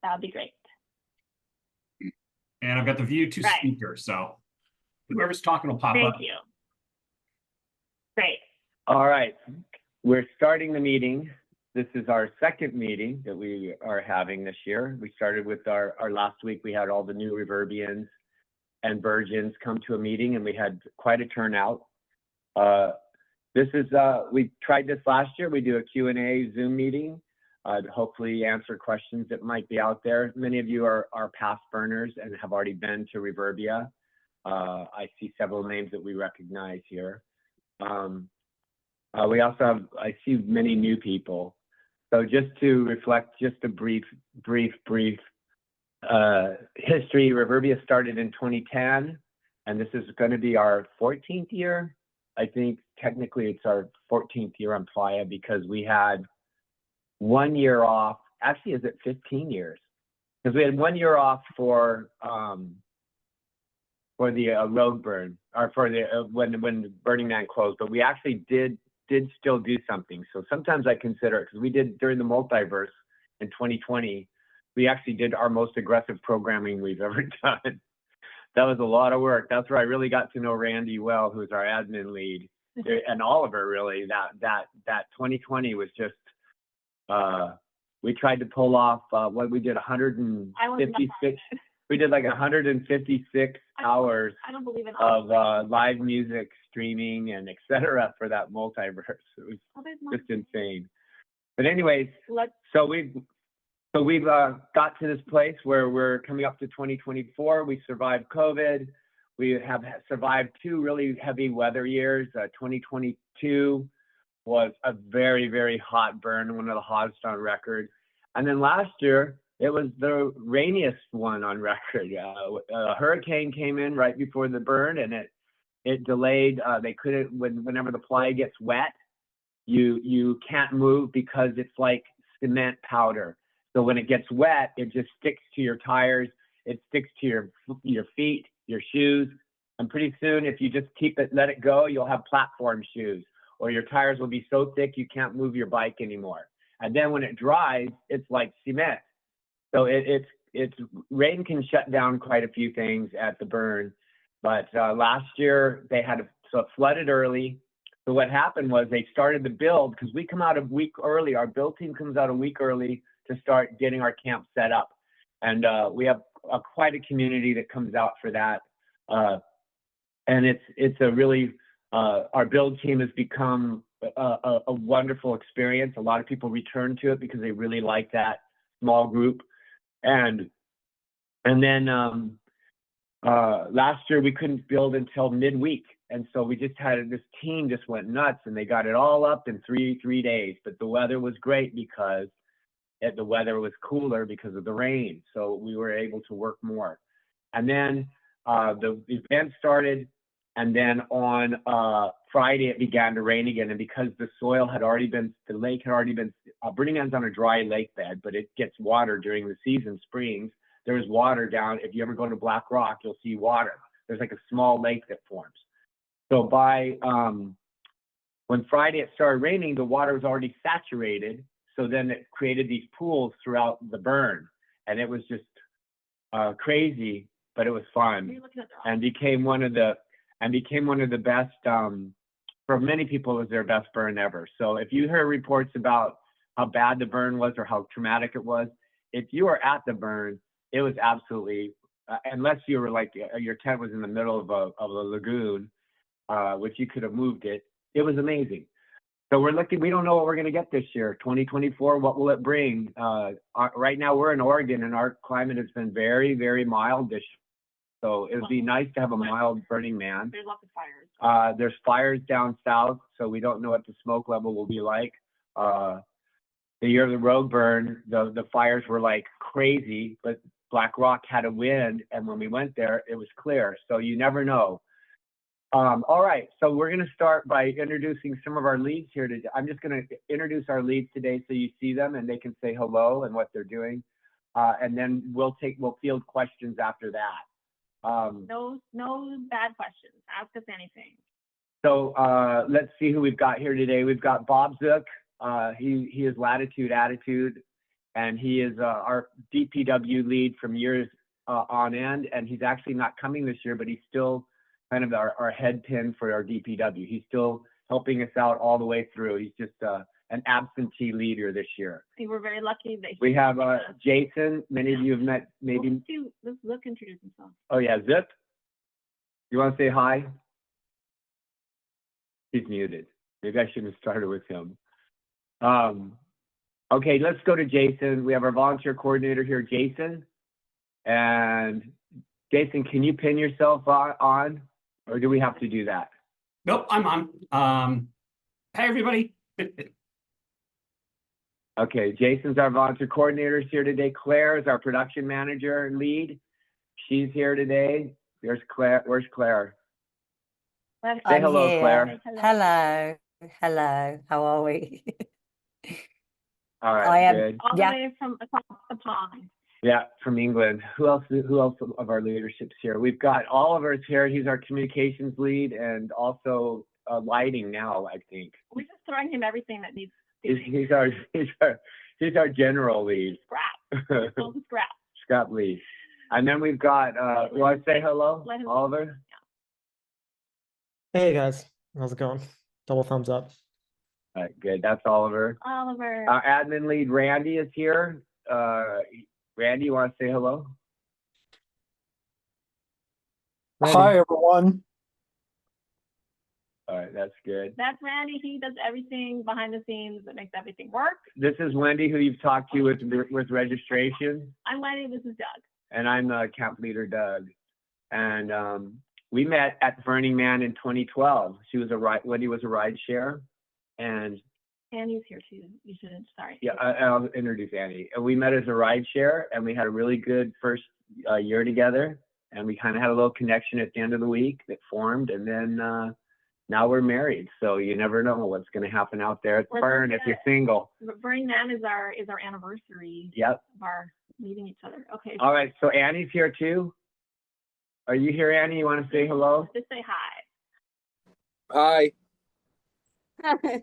That would be great. And I've got the view to speaker, so whoever's talking will pop up. Thank you. Great. All right, we're starting the meeting. This is our second meeting that we are having this year. We started with our last week. We had all the new Reverbians and Virgins come to a meeting, and we had quite a turnout. This is, we tried this last year. We do a Q&A Zoom meeting to hopefully answer questions that might be out there. Many of you are past burners and have already been to Reverbia. I see several names that we recognize here. We also have, I see many new people. So just to reflect just a brief history, Reverbia started in 2010, and this is going to be our 14th year. I think technically it's our 14th year on Playa because we had 1 year off. Actually, is it 15 years? Because we had 1 year off for the road burn, or for the when Burning Man closed. But we actually did still do something. So sometimes I consider it, because we did during the multiverse in 2020. We actually did our most aggressive programming we've ever done. That was a lot of work. That's where I really got to know Randy well, who's our admin lead, and Oliver. Really, that 2020 was just. We tried to pull off what we did 156. We did like 156 hours of live music streaming and etc. for that multiverse. It was just insane. But anyways, so we've got to this place where we're coming up to 2024. We survived COVID. We have survived 2 really heavy weather years. 2022 was a very, very hot burn, one of the hottest on record. And then last year, it was the rainiest one on record. A hurricane came in right before the burn, and it delayed. They couldn't, whenever the playa gets wet, you can't move because it's like cement powder. So when it gets wet, it just sticks to your tires. It sticks to your feet, your shoes. And pretty soon, if you just let it go, you'll have platform shoes, or your tires will be so thick you can't move your bike anymore. And then when it dries, it's like cement. So rain can shut down quite a few things at the burn. But last year so it flooded early. So what happened was they started the build, because we come out a week early. Our build team comes out a week early to start getting our camp set up. And we have quite a community that comes out for that. And it's a really, our build team has become a wonderful experience. A lot of people return to it because they really like that small group. And then last year we couldn't build until midweek. And so we just had this team just went nuts, and they got it all up in three days. But the weather was great because the weather was cooler because of the rain. So we were able to work more. And then the event started. And then on Friday, it began to rain again. And because the soil had already been, the lake had already been, Burning Man's on a dry lake bed, but it gets water during the season, springs. There's water down. If you ever go to Black Rock, you'll see water. There's like a small lake that forms. So when Friday it started raining, the water was already saturated. So then it created these pools throughout the burn. And it was just crazy, but it was fun. And became one of the best, for many people, it was their best burn ever. So if you hear reports about how bad the burn was or how traumatic it was, if you were at the burn, it was absolutely, unless you were like, your tent was in the middle of a lagoon, which you could have moved it, it was amazing. So we don't know what we're going to get this year, 2024, what will it bring? Right now we're in Oregon, and our climate has been very, very mild this year. So it would be nice to have a mild Burning Man. There's lots of fires. There's fires down south, so we don't know what the smoke level will be like. The year of the road burn, the fires were like crazy, but Black Rock had a wind, and when we went there, it was clear. So you never know. All right, so we're going to start by introducing some of our leads here today. I'm just going to introduce our leads today so you see them and they can say hello and what they're doing. And then we'll field questions after that. No bad questions. Ask us anything. So let's see who we've got here today. We've got Bob Zook. He is Latitude Attitude. and he is our DPW lead from years on end, and he's actually not coming this year, but he's still kind of our head pin for our DPW. He's still helping us out all the way through. He's just an absentee leader this year. We were very lucky that We have Jason. Many of you have met, maybe. Let's look introduce himself. Oh yeah, Zip. You want to say hi? He's muted. Maybe I shouldn't have started with him. Okay, let's go to Jason. We have our volunteer coordinator here, Jason. And Jason, can you pin yourself on, or do we have to do that? Nope, I'm on. Hey, everybody. Okay, Jason's our volunteer coordinator here today. Claire is our production manager lead. She's here today. There's Claire. Where's Claire? Say hello, here. Claire. Hello. Hello. How are we? All I right, am- good. All Yeah. the way from across the pond. Yeah, from England. Who else of our leadership's here? We've got Oliver's here. He's our communications lead and also lighting now, I think. We're just throwing him everything that needs He's our general lead. scrap. All the scrap. Scrap lead. And then we've got you want to say hello, Let him- Oliver? Hey guys, how's it going? Double thumbs up. All right, good. That's Oliver. Oliver. Our admin lead, Randy, is here. Randy, you want to say hello? Randy. Hi, everyone. All right, that's good. That's Randy. He does everything behind the scenes that makes everything work. This is Wendy, who you've talked to with registration. I'm Wendy. This is Doug. And I'm camp leader Doug. And we met at Burning Man in 2012. Wendy was a ride share, and Annie's here too. You shouldn't. Sorry. yeah, I'll introduce Annie. And we met as a ride share, and we had a really good first year together. And we kind of had a little connection at the end of the week that formed, and then now we're married. So you never know what's going to happen out there at the burn if you're single. Burning Man is our anniversary. Yep. Of our meeting each other. Okay. All right. So Annie's here too. Are you here, Annie? You want to say hello? Just say hi. Hi. Is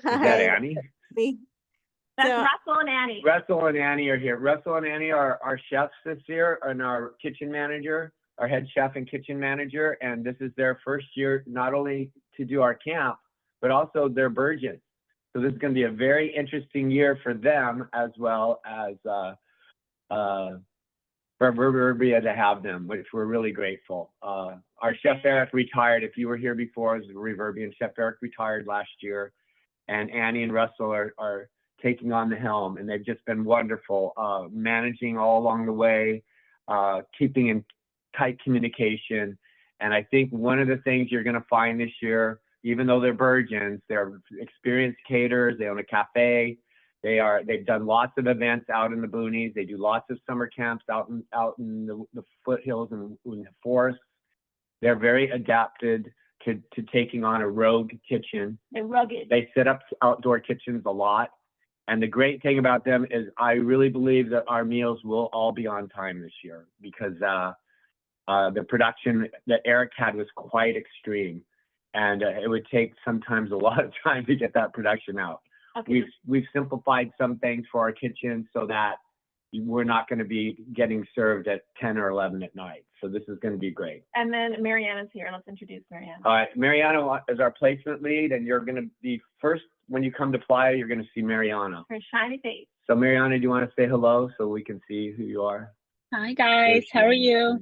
that Annie? That's So- Russell and Annie. Russell and Annie are here. Russell and Annie are our chefs this year and our kitchen manager, our head chef and kitchen manager. And this is their first year, not only to do our camp, but also they're virgins. So this is going to be a very interesting year for them, as well as for Reverbia to have them, which we're really grateful. Our chef Eric retired. If you were here before, as Reverbian chef Eric retired last year, and Annie and Russell are taking on the helm, and they've just been wonderful, managing all along the way, keeping in tight communication. And I think one of the things you're going to find this year, even though they're virgins, they're experienced caterers. They own a cafe. They've done lots of events out in the boonies. They do lots of summer camps out in the foothills and in the forests. They're very adapted to taking on a rogue kitchen. They're rugged. They set up outdoor kitchens a lot. And the great thing about them is I really believe that our meals will all be on time this year, because the production that Eric had was quite extreme. And it would take sometimes a lot of time to get that production out. Okay. We've simplified some things for our kitchen so that we're not going to be getting served at 10 or 11 at night. So this is going to be great. And then Mariana's here. Let's introduce Mariana. All right, Mariana is our placement lead, and you're going to be first when you come to Playa. You're going to see Mariana. Her shiny face. So Mariana, do you want to say hello so we can see who you are? Hi guys, how are you?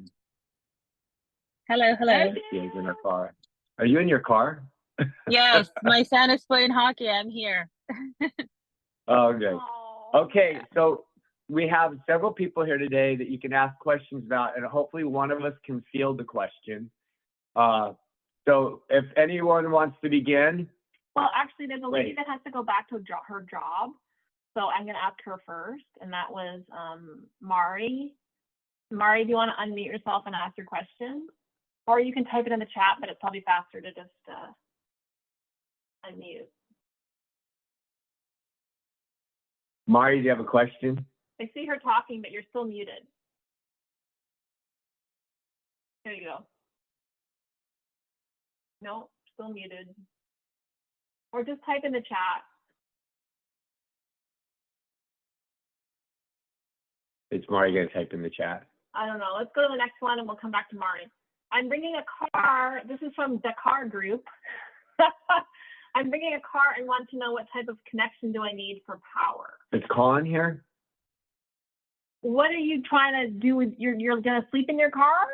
Hello, hello. She is in her car. Are you in your car? Yes, my son is playing hockey. I'm here. Oh, good. Oh, Okay, so we have several people here today that you can ask questions about, and hopefully one of us can field the question. So if anyone wants to begin. Well, actually, there's a lady Wait. that has to go back to her job. So I'm going to ask her first. And that was Mari. Mari, do you want to unmute yourself and ask your question? Or you can type it in the chat, but it's probably faster to just unmute. Mari, do you have a question? I see her talking, but you're still muted. There you go. No, still muted. Or just type in the chat. Is Mari going to type in the chat? I don't know. Let's go to the next one and we'll come back to Mari. I'm bringing a car. This is from the car group. I'm bringing a car and want to know what type of connection do I need for power. Is Colin here? What are you trying to do with you're going to sleep in your car?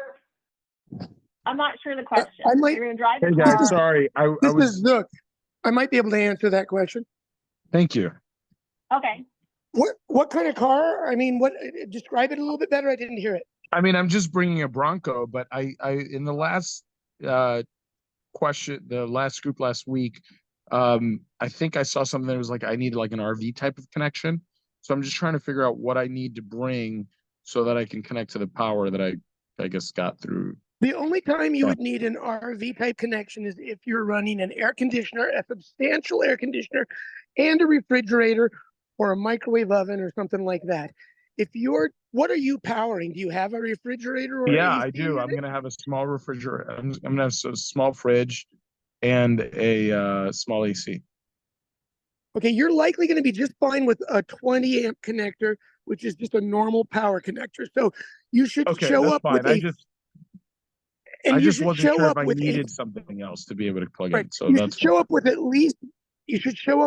I'm not sure the question. I might- You're going to drive the Hey car. guys, sorry. I This was. is Zook. I might be able to answer that question. Thank you. Okay. What kind of car? I mean, describe it a little bit better. I didn't hear it. I mean, I'm just bringing a Bronco, but I in the last question, the last group last week, I think I saw something that was like I needed like an RV type of connection. So I'm just trying to figure out what I need to bring so that I can connect to the power that I guess got through. The only time you would need an RV type connection is if you're running an air conditioner, a substantial air conditioner, and a refrigerator or a microwave oven or something like that. What are you powering? Do you have a refrigerator or Yeah, AC I do. I'm unit? gonna have a small refrigerator. I'm gonna have a small fridge and a small AC. Okay, you're likely going to be just fine with a 20 amp connector, which is just a normal power connector. So you should Okay, show that's up fine. with I just wasn't sure if I needed something else to be able to plug in. So you that's should show fine. up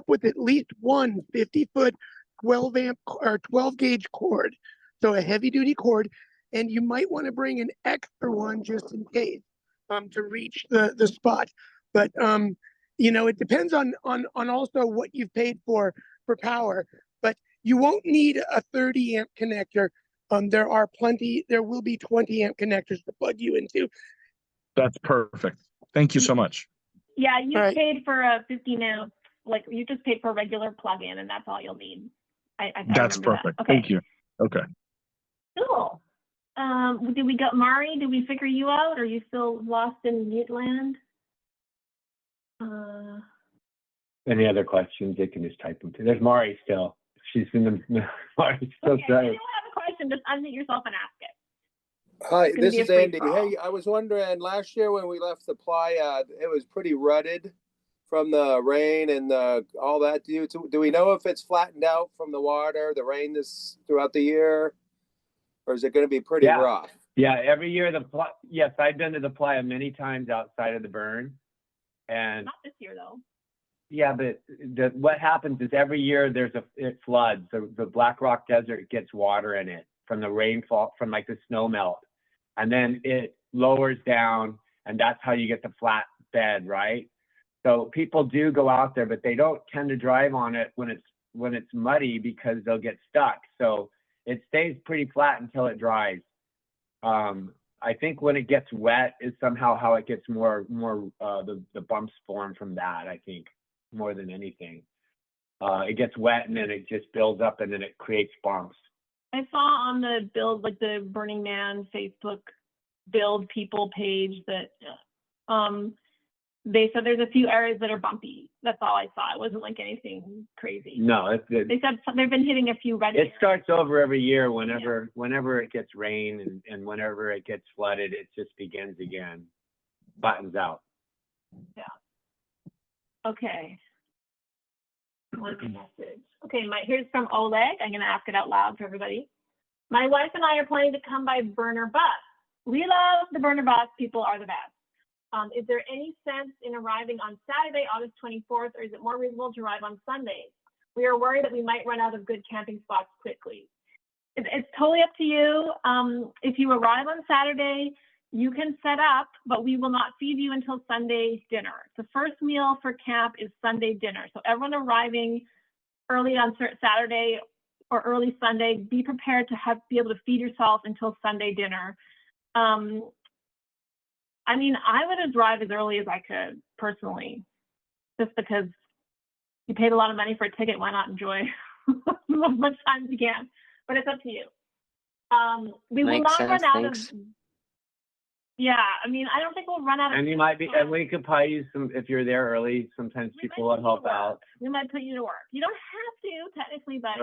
with at least one 50-foot 12 amp or 12 gauge cord, so a heavy duty cord, and you might want to bring an extra one just in case to reach the spot. But you know, it depends on also what you've paid for power, but you won't need a 30 amp connector. There will be 20 amp connectors to plug you into. That's perfect. Thank you so much. Yeah, you All right. paid for a 15 amp, like you just paid for a regular plug-in and that's all you'll need. I That's remember perfect. that. Okay. Thank you. Okay. Cool. Did we go, Mari, did we figure you out? Or are you still lost in mute land? Any other questions? They can just type them too. There's Mari still. She's in the Mari's still Okay, if trying. you have a question, just unmute yourself and ask it. Hi, gonna this be a is free Andy. for all. Hey, I was wondering, last year when we left the playa, it was pretty rutted from the rain and all that. Do we know if it's flattened out from the water, the rain throughout the year, or is it going to be pretty rough? Yeah, every year yes, I've been to the playa many times outside of the burn, and Not this year though. yeah, but what happens is every year it floods. The Black Rock Desert gets water in it from the rainfall, from like the snow melt, and then it lowers down, and that's how you get the flat bed, right? So people do go out there, but they don't tend to drive on it when it's muddy because they'll get stuck. So it stays pretty flat until it dries. I think when it gets wet is somehow how it gets more the bumps form from that, I think, more than anything. It gets wet and then it just builds up and then it creates bumps. I saw on the build, like the Burning Man Facebook build people page that they said there's a few areas that are bumpy. That's all I saw. It wasn't like anything crazy. No, They said they've been hitting a few red. it starts over every year whenever it gets rain and whenever it gets flooded, it just begins again, buttons out. Yeah. Okay. One message. Okay, here's from Oleg. I'm going to ask it out loud for everybody. My wife and I are planning to come by Burner Bus. We love the Burner Bus. People are the best. Is there any sense in arriving on Saturday, August 24th, or is it more reasonable to arrive on Sunday? We are worried that we might run out of good camping spots quickly. It's totally up to you. If you arrive on Saturday, you can set up, but we will not feed you until Sunday dinner. The first meal for camp is Sunday dinner. So everyone arriving early on Saturday or early Sunday, be prepared to be able to feed yourself until Sunday dinner. I mean, I would drive as early as I could personally, just because you paid a lot of money for a ticket. Why not enjoy as much time as you can? But it's up to you. We will not run out of. Yeah, I mean, I don't think we'll run out of. And you might be, and we could probably use some, if you're there early, sometimes people will help out. We might put you to work. You don't have to technically, but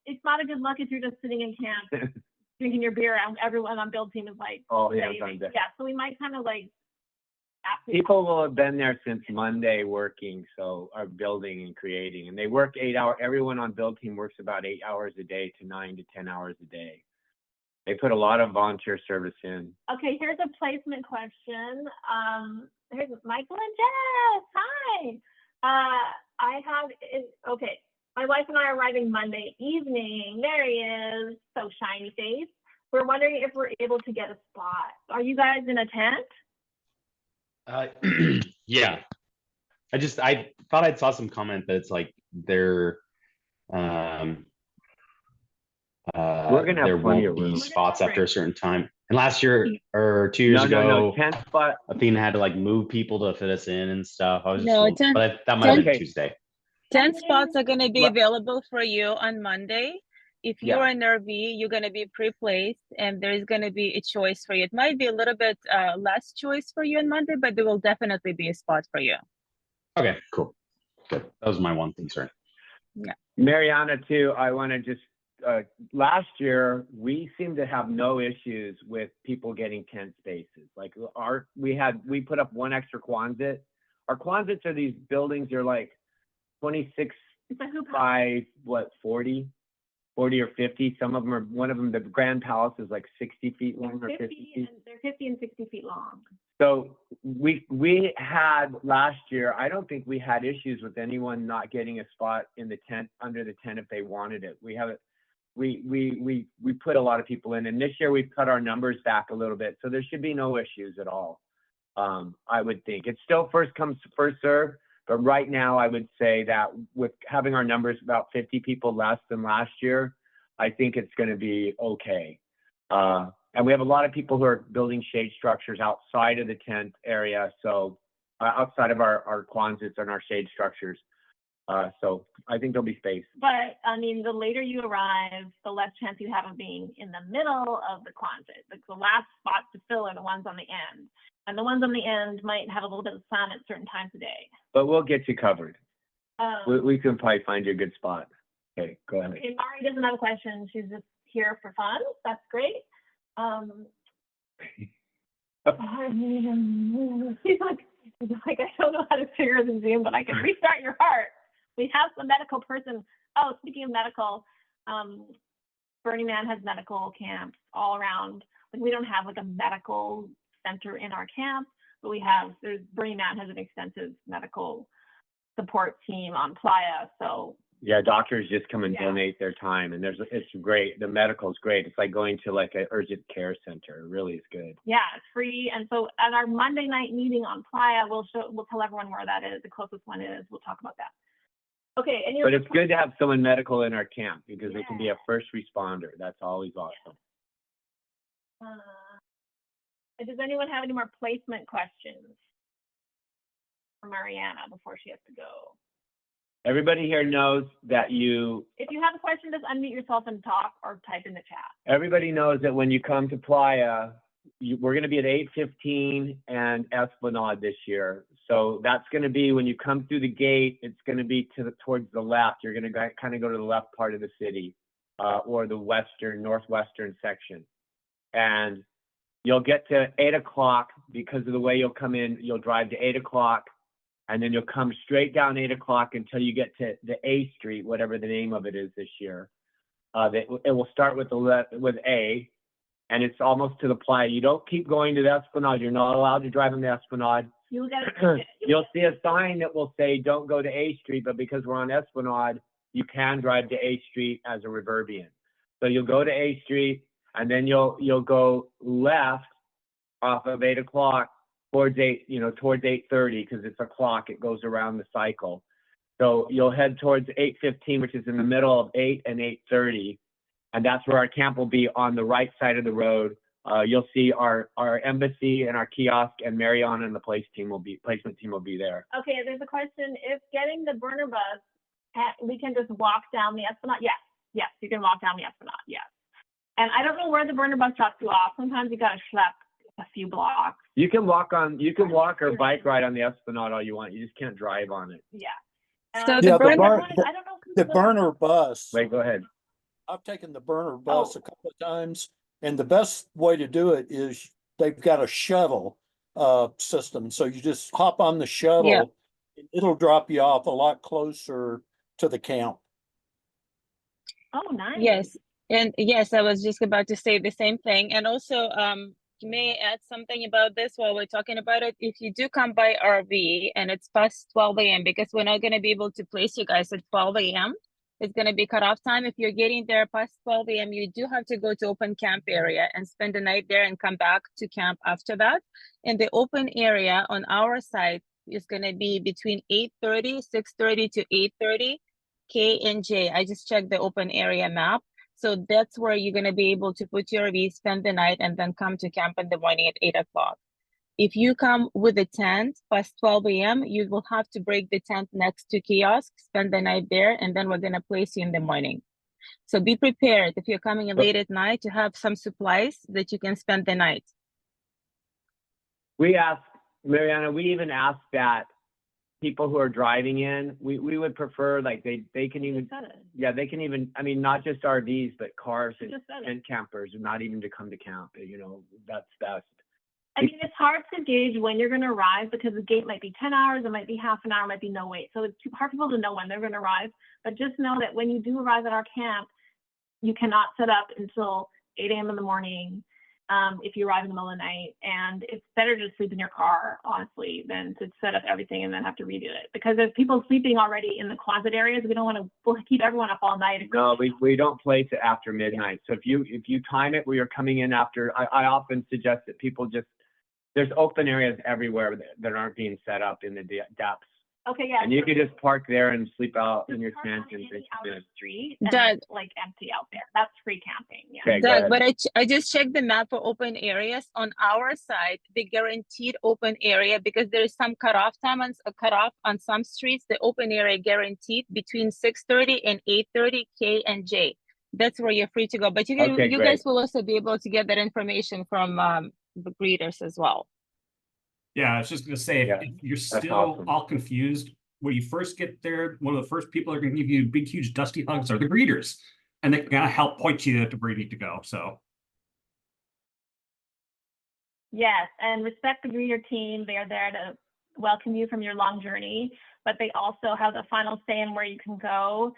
it's not a good look if you're just sitting in camp drinking your beer and everyone on build team is like, oh yeah, so we might kind of like. People will have been there since Monday working, so are building and creating, and they work 8 hours. Everyone on build team works about 8 hours a day to 9 to 10 hours a day. They put a lot of volunteer service in. Okay, here's a placement question. Here's Michael and Jess. Hi. Okay. My wife and I are arriving Monday evening. There he is. So shiny face. We're wondering if we're able to get a spot. Are you guys in a tent? Yeah. I thought I saw some comment that it's like they're We're gonna have there plenty won't of room. be spots after a certain time. And last year or 2 years No, ago, 10 spot. Athena had to like move people to fit us in and stuff. I was just, No, 10 but that might have been Okay. Tuesday. 10 spots are going to be Well- available for you on Monday. If you're Yeah. in RV, you're going to be pre-placed and there's going to be a choice for you. It might be a little bit less choice for you on Monday, but there will definitely be a spot for you. Okay, cool. Good. That was my one concern. Mariana, too, I want to just, last year, we seemed to have no issues with people getting tent spaces. Like we put up one extra Quonset. Our Quonsets are these buildings, they're like 26 It's a hoop house. by, 40 or 50. Some of them are, one of them, the Grand Palace is like 60 feet long or 50 feet. They're 50 and 60 feet long. So we had last year, I don't think we had issues with anyone not getting a spot in the tent, under the tent if they wanted it. We put a lot of people in, and this year we've cut our numbers back a little bit. So there should be no issues at all. I would think it's still first come, first serve, but right now I would say that with having our numbers about 50 people less than last year, I think it's going to be okay. And we have a lot of people who are building shade structures outside of the tent area. So outside of our Quonsets and our shade structures. So I think there'll be space. But I mean, the later you arrive, the less chance you have of being in the middle of the Quonset. Like the last spots to fill are the ones on the end. And the ones on the end might have a little bit of sun at certain times of day. But we'll get you covered. We can probably find you a good spot. Okay, go ahead. Okay, Mari doesn't have a question. She's just here for fun. That's great. He's like, I don't know how to figure the Zoom, but I can restart your heart. We have some medical person. Oh, speaking of medical, Burning Man has medical camps all around. Like we don't have like a medical center in our camp, but Burning Man has an extensive medical support team on Playa. So yeah, doctors just come and donate their time, and it's great. The medical is great. It's like going to like an urgent care center. It really is good. Yeah, it's free. And so at our Monday night meeting on Playa, we'll tell everyone where that is. The closest one is. We'll talk about that. Okay, and but it's good to have someone medical in our camp because they can be a first responder. That's always awesome. Does anyone have any more placement questions for Mariana before she has to go? Everybody here knows that if you have a question, just unmute yourself and talk or type in the chat. Everybody knows that when you come to Playa, we're going to be at 8:15 and Esplanade this year. So that's going to be when you come through the gate, it's going to be towards the left. You're going to kind of go to the left part of the city or the northwestern section. And you'll get to 8 o'clock because of the way you'll come in. You'll drive to 8 o'clock. And then you'll come straight down 8 o'clock until you get to the A Street, whatever the name of it is this year. It will start with A, and it's almost to the Playa. You don't keep going to the Esplanade. You're not allowed to drive on the Esplanade. You'll see a sign that will say, don't go to A Street, but because we're on Esplanade, you can drive to A Street as a Reverbian. So you'll go to A Street, and then you'll go left off of 8 o'clock. Towards 8:30 because it's a clock. It goes around the cycle. So you'll head towards 8:15, which is in the middle of 8 and 8:30, and that's where our camp will be on the right side of the road. You'll see our embassy and our kiosk, and Mariana and the placement team will be there. Okay, there's a question. If getting the burner bus, we can just walk down the Esplanade. Yes, you can walk down the Esplanade. Yes, and I don't know where the burner bus drops you off. Sometimes you gotta schlep a few blocks. You can walk or bike ride on the Esplanade all you want. You just can't drive on it. Yeah. So Yeah, I don't know the burner bus. Wait, go ahead. I've taken the burner bus a couple of times, and the best way to do it is they've got a shuttle system. So you just hop on the shuttle, and it'll drop you off a lot closer to the camp. Oh, nice. Yes. And yes, I was just about to say the same thing. And also, may I add something about this while we're talking about it? If you do come by RV and it's past 12 a.m., because we're not going to be able to place you guys at 12 a.m., it's going to be cutoff time. If you're getting there past 12 a.m., you do have to go to open camp area and spend the night there and come back to camp after that. And the open area on our side is going to be between 8:30, 6:30 to 8:30 K and J. I just checked the open area map. So that's where you're going to be able to put your RV, spend the night, and then come to camp in the morning at 8 o'clock. If you come with a tent past 12 a.m., you will have to break the tent next to kiosk, spend the night there, and then we're going to place you in the morning. So be prepared if you're coming in late at night to have some supplies that you can spend the night. We asked, Mariana, we even asked that people who are driving in, we would prefer like they can even, yeah, they can even, I mean, not just RVs, but cars and campers, not even to come to camp, you know, that's best. I mean, it's hard to gauge when you're going to arrive because the gate might be 10 hours, it might be half an hour, it might be no wait. So it's too hard for people to know when they're going to arrive. But just know that when you do arrive at our camp, you cannot set up until 8 a.m. in the morning if you arrive in the middle of the night. And it's better to sleep in your car, honestly, than to set up everything and then have to redo it. Because there's people sleeping already in the closet areas. We don't want to keep everyone up all night. No, we don't place it after midnight. So if you time it where you're coming in after, I often suggest that people just, there's open areas everywhere that aren't being set up in the depths. Okay, yeah. And you can just park there and sleep out in your tent and outer street and Doug, it's, like empty out there. That's free camping. Yeah. Okay, Doug, but I just checked the map for open areas on our side. The guaranteed open area, because there is some cutoff time and a cutoff on some streets. The open area guaranteed between 6:30 and 8:30 K and J. That's where you're free to go. But you guys will also be able to get that information from the greeters as well. Yeah, I was just going to say, if you're still all confused, when you first get there, one of the first people that are going to give you big, huge, dusty hugs are the greeters. And they're going to help point you to where you need to go. So. Yes, and respect the greeter team. They are there to welcome you from your long journey, but they also have the final say in where you can go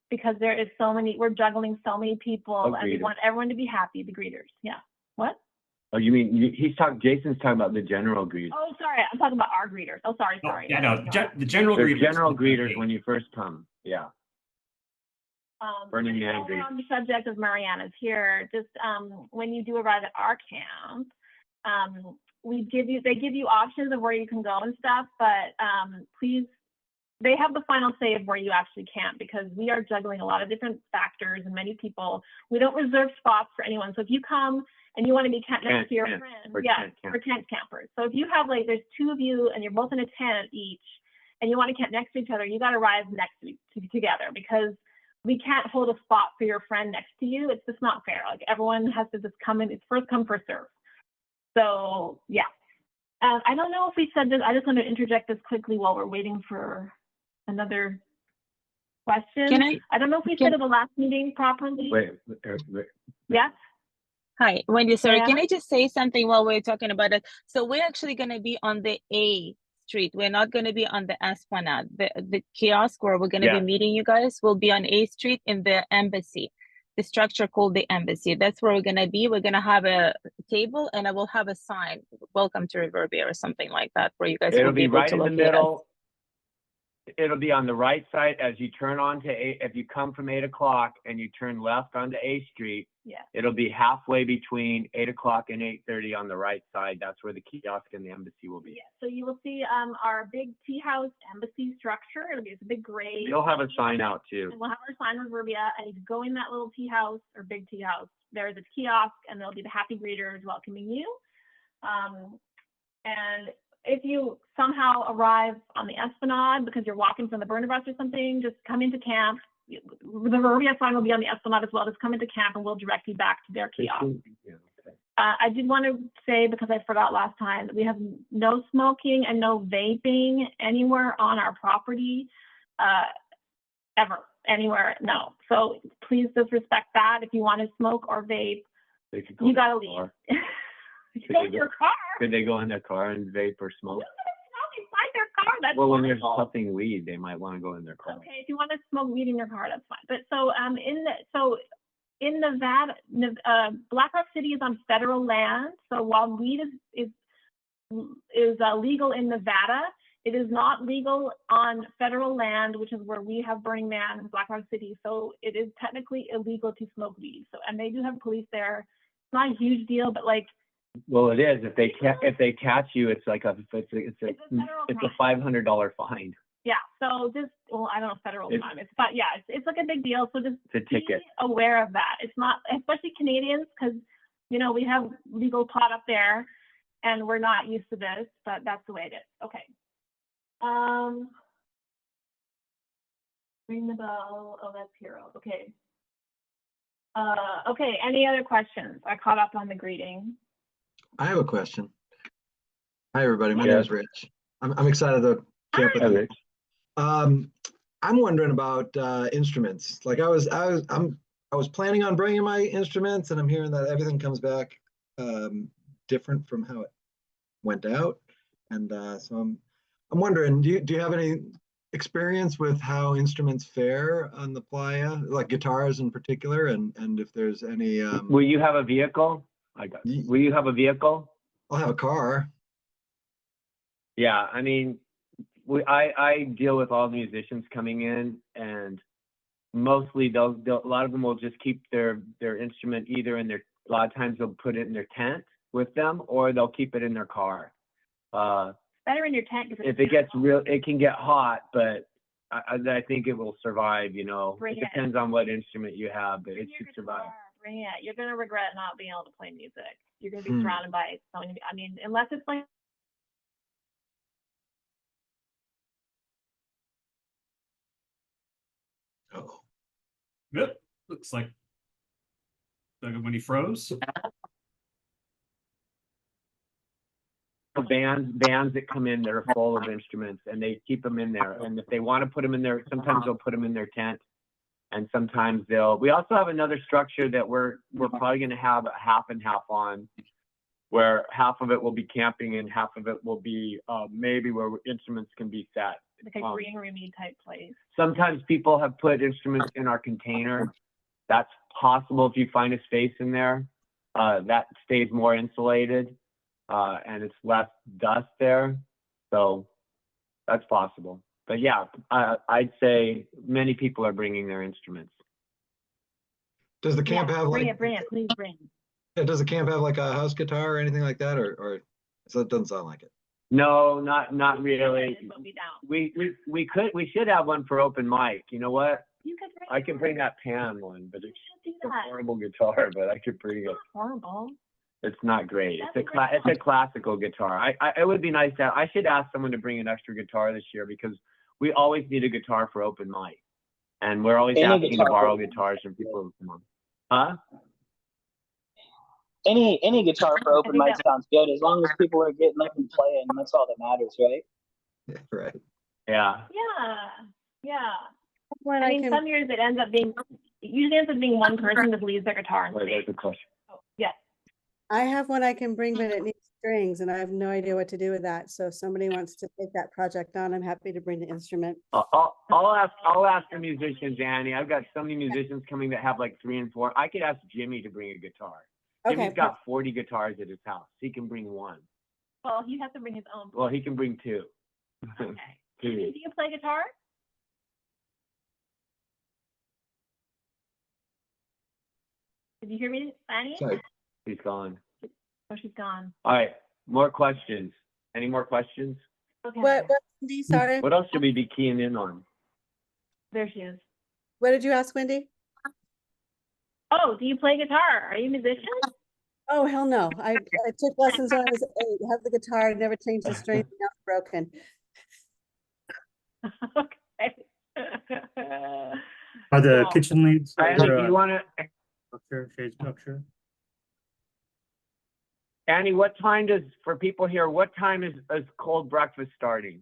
because there is so many, we're juggling so many people and we want everyone to be happy, the greeters. Yeah. What? Oh, you mean Jason's talking about the general greeters. Oh, sorry, I'm talking about our greeters. Oh, sorry. Yeah, no, the general greeters. General greeters when you first come. Yeah. Burning Man greeters. On the subject of Mariana's here, just when you do arrive at our camp, they give you options of where you can go and stuff, but please, they have the final say of where you actually camp because we are juggling a lot of different factors and many people. We don't reserve spots for anyone. So if you come and you want to be camped next to your friend, for tent campers. So if you have there's two of you and you're both in a tent each and you want to camp next to each other, you got to arrive next to together because we can't hold a spot for your friend next to you. It's just not fair. Like everyone has to just come in. It's first come, first serve. So yeah. I don't know if we said this. I just want to interject this quickly while we're waiting for another question. I don't know if we said at the last meeting properly. Wait. Yeah. Hi, Wendy. Sorry, can I just say something while we're talking about it? So we're actually going to be on the A street. We're not going to be on the Esplanade. The kiosk where we're going to be meeting you guys will be on A Street in the embassy. The structure called the embassy. That's where we're going to be. We're going to have a table and I will have a sign, welcome to Reverbia or something like that, where you guys will be able right to in the locate middle. us. It'll be on the right side as you turn onto if you come from 8 o'clock and you turn left onto A Street, it'll be halfway between 8 o'clock and 8:30 on the right side. That's where the kiosk and the embassy will be. Yeah, so you will see our big tea house embassy structure. It's a big gray. You'll have a sign out too. And we'll have our sign Reverbia, and if you go in that little tea house or big tea house, there's a kiosk and there'll be the happy greeters welcoming you. And if you somehow arrive on the Esplanade because you're walking from the burner bus or something, just come into camp. The Reverbia sign will be on the Esplanade as well. Just come into camp and we'll direct you back to their kiosk. I did want to say, because I forgot last time, that we have no smoking and no vaping anywhere on our property, ever, anywhere, no. So please just respect that. If you want to smoke or vape, you got to leave. Your car. Could they go in their car and vape or smoke? Inside their car, that's well, when there's puffing weed, they might want to go in their car. Okay, if you want to smoke weed in your car, that's fine. But so in Nevada, Black Rock City is on federal land. So while weed is legal in Nevada, it is not legal on federal land, which is where we have Burning Man in Black Rock City. So it is technically illegal to smoke weed. So, and they do have police there. It's not a huge deal, but like. Well, it is. If they catch you, it's like it's a $500 fine. Yeah. So just, well, I don't know federal time. But yeah, it's like a big deal. So just it's a ticket. Be aware of that. It's not, especially Canadians, because you know we have legal pot up there, and we're not used to this, but that's the way it is. Okay. Ring the bell. Oh, that's Hero. Okay. Okay. Any other questions? I caught up on the greeting. I have a question. Hi, everybody. My name is Rich. I'm excited to camp with you. I'm wondering about instruments. Like I was planning on bringing my instruments, and I'm hearing that everything comes back different from how it went out, and so I'm wondering, do you have any experience with how instruments fare on the playa, like guitars in particular, and if there's any? Will you have a vehicle? Will you have a vehicle? I'll have a car. Yeah, I mean, I deal with all musicians coming in, and mostly a lot of them will just keep their instrument either in their. A lot of times they'll put it in their tent with them, or they'll keep it in their car. Better in your tent. If it gets it can get hot, but I think it will survive. You know, it depends on what instrument you have, but it should survive. Bring it. You're gonna regret not being able to play music. You're gonna be surrounded by so many. I mean, unless it's like. Oh. Yep. Looks like when he froze. Bands that come in that are full of instruments, and they keep them in there. And if they want to put them in there, sometimes they'll put them in their tent, and sometimes we also have another structure that we're probably going to have a half and half on, where half of it will be camping and half of it will be maybe where instruments can be set. Like a green roomy type place. Sometimes people have put instruments in our container. That's possible if you find a space in there. That stays more insulated. And it's less dust there, so that's possible. But yeah, I'd say many people are bringing their instruments. Does the camp have bring it, please bring. Yeah, does the camp have like a house guitar or anything like that, or so it doesn't sound like it? No, not really. We should have one for open mic. You know what? You could bring I can bring that pan one, but it's a horrible guitar. But I could bring it. Horrible. It's not great. It's a classical guitar. It would be nice to have. I should ask someone to bring an extra guitar this year, because we always need a guitar for open mic, and we're always asking to borrow guitars from people who come on. Huh? Any guitar for open mic sounds good, as long as people are getting up and playing. That's all that matters, right? Yeah, right. Yeah. Yeah. I mean, some years it usually ends up being one person that leaves their guitar and There's a question. Oh, yes. I have one I can bring, but it needs strings, and I have no idea what to do with that. So if somebody wants to take that project on, I'm happy to bring the instrument. I'll ask the musicians, Annie. I've got so many musicians coming that have like 3 and 4. I could ask Jimmy to bring a guitar. Okay. Jimmy's got 40 guitars at his house. He can bring one. Well, he has to bring his own. Well, he can bring 2. Okay. Do you play guitar? Did you hear me, Annie? Sorry. She's gone. Oh, she's gone. All right. More questions. Any more questions? Okay. What else should we be keying in on? There she is. What did you ask, Wendy? Oh, do you play guitar? Are you a musician? Oh, hell no. I took lessons when I was 8. Have the guitar, never changed the strings, now it's broken. Okay. Are the kitchen leads? Annie, do you want to? Shade structure. Annie, for people here, what time is cold breakfast starting?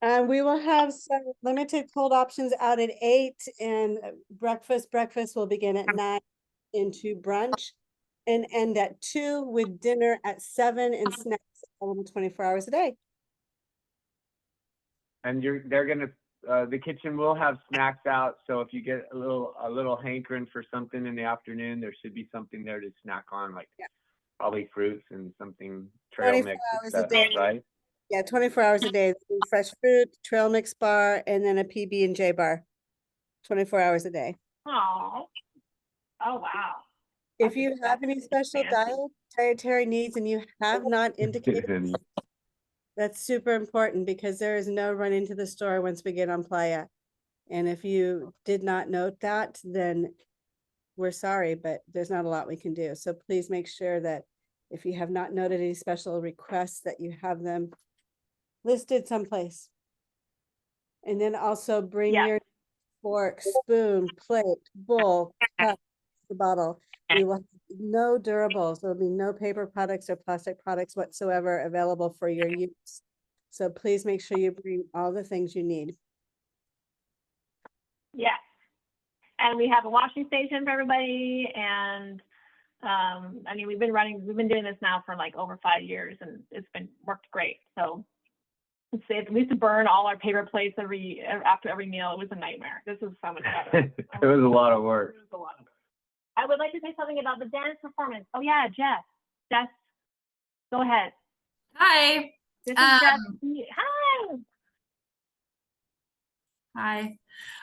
We will have some limited cold options out at 8, and breakfast will begin at 9 into brunch and end at 2, with dinner at 7 and snacks 24 hours a day. And they're gonna the kitchen will have snacks out. So if you get a little hankering for something in the afternoon, there should be something there to snack on, like probably fruits and something trail 24 mix, hours a etc. day. Right? Yeah, 24 hours a day. Fresh fruit, trail mix bar, and then a PB&J bar. 24 hours a day. Oh wow. If you have any special dietary needs and you have not indicated, that's super important because there is no run into the store once we get on Playa. And if you did not note that, then we're sorry, but there's not a lot we can do. So please make sure that if you have not noted any special requests, that you have them listed someplace. And then also bring your fork, spoon, plate, bowl, cup, the bottle. We will have no durables. There'll be no paper products or plastic products whatsoever available for your use. So please make sure you bring all the things you need. Yes. And we have a washing station for everybody. And I mean, we've been doing this now for like over 5 years, and it's worked great. So we used to burn all our paper plates after every meal. It was a nightmare. This is so much better. It was a lot of work. I would like to say something about the dance performance. Oh yeah, Jess, go ahead. Hi. This is Jess. Hi. Hi.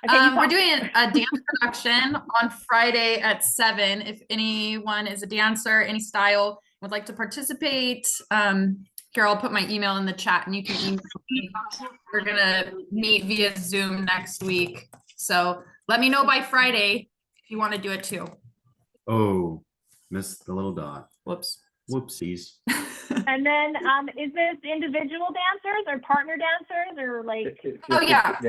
Okay, we're doing a dance production on Friday at 7. If anyone is a dancer, any style, would like to participate, Carol, I'll put my email in the chat and you can email me. We're gonna meet via Zoom next week. So let me know by Friday if you want to do it too. Oh, missed the little dot. Whoops. Whoopsies. And then is this individual dancers or partner dancers or like? Oh yeah.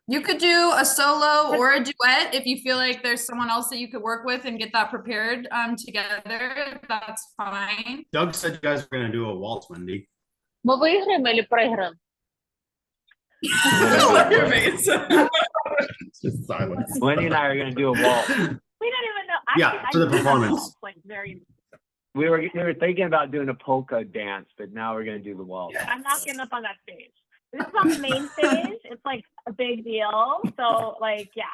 You could do a solo or a duet if you feel like there's someone else that you could work with and get that prepared together. That's fine. Doug said you guys were gonna do a waltz, Wendy. Mabihrim или проиграм? Just silence. Wendy and I are gonna do a waltz. We don't even know. Yeah, for the performance. We were thinking about doing a polka dance, but now we're gonna do the waltz. I'm not getting up on that stage. This is on the main stage. It's like a big deal. So like, yeah.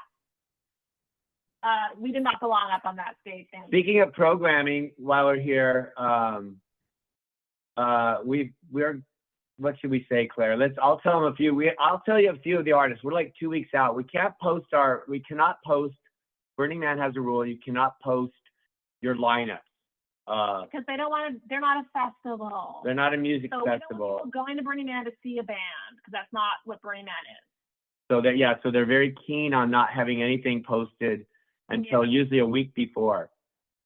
We did not belong up on that stage. Speaking of programming, while we're here, we're what should we say, Claire? I'll tell them a few. I'll tell you a few of the artists. We're like 2 weeks out. We cannot post. Burning Man has a rule. You cannot post your lineup. Because they don't want to. They're not a festival. They're not a music festival. We don't want people going to Burning Man to see a band because that's not what Burning Man is. So they're very keen on not having anything posted until usually a week before.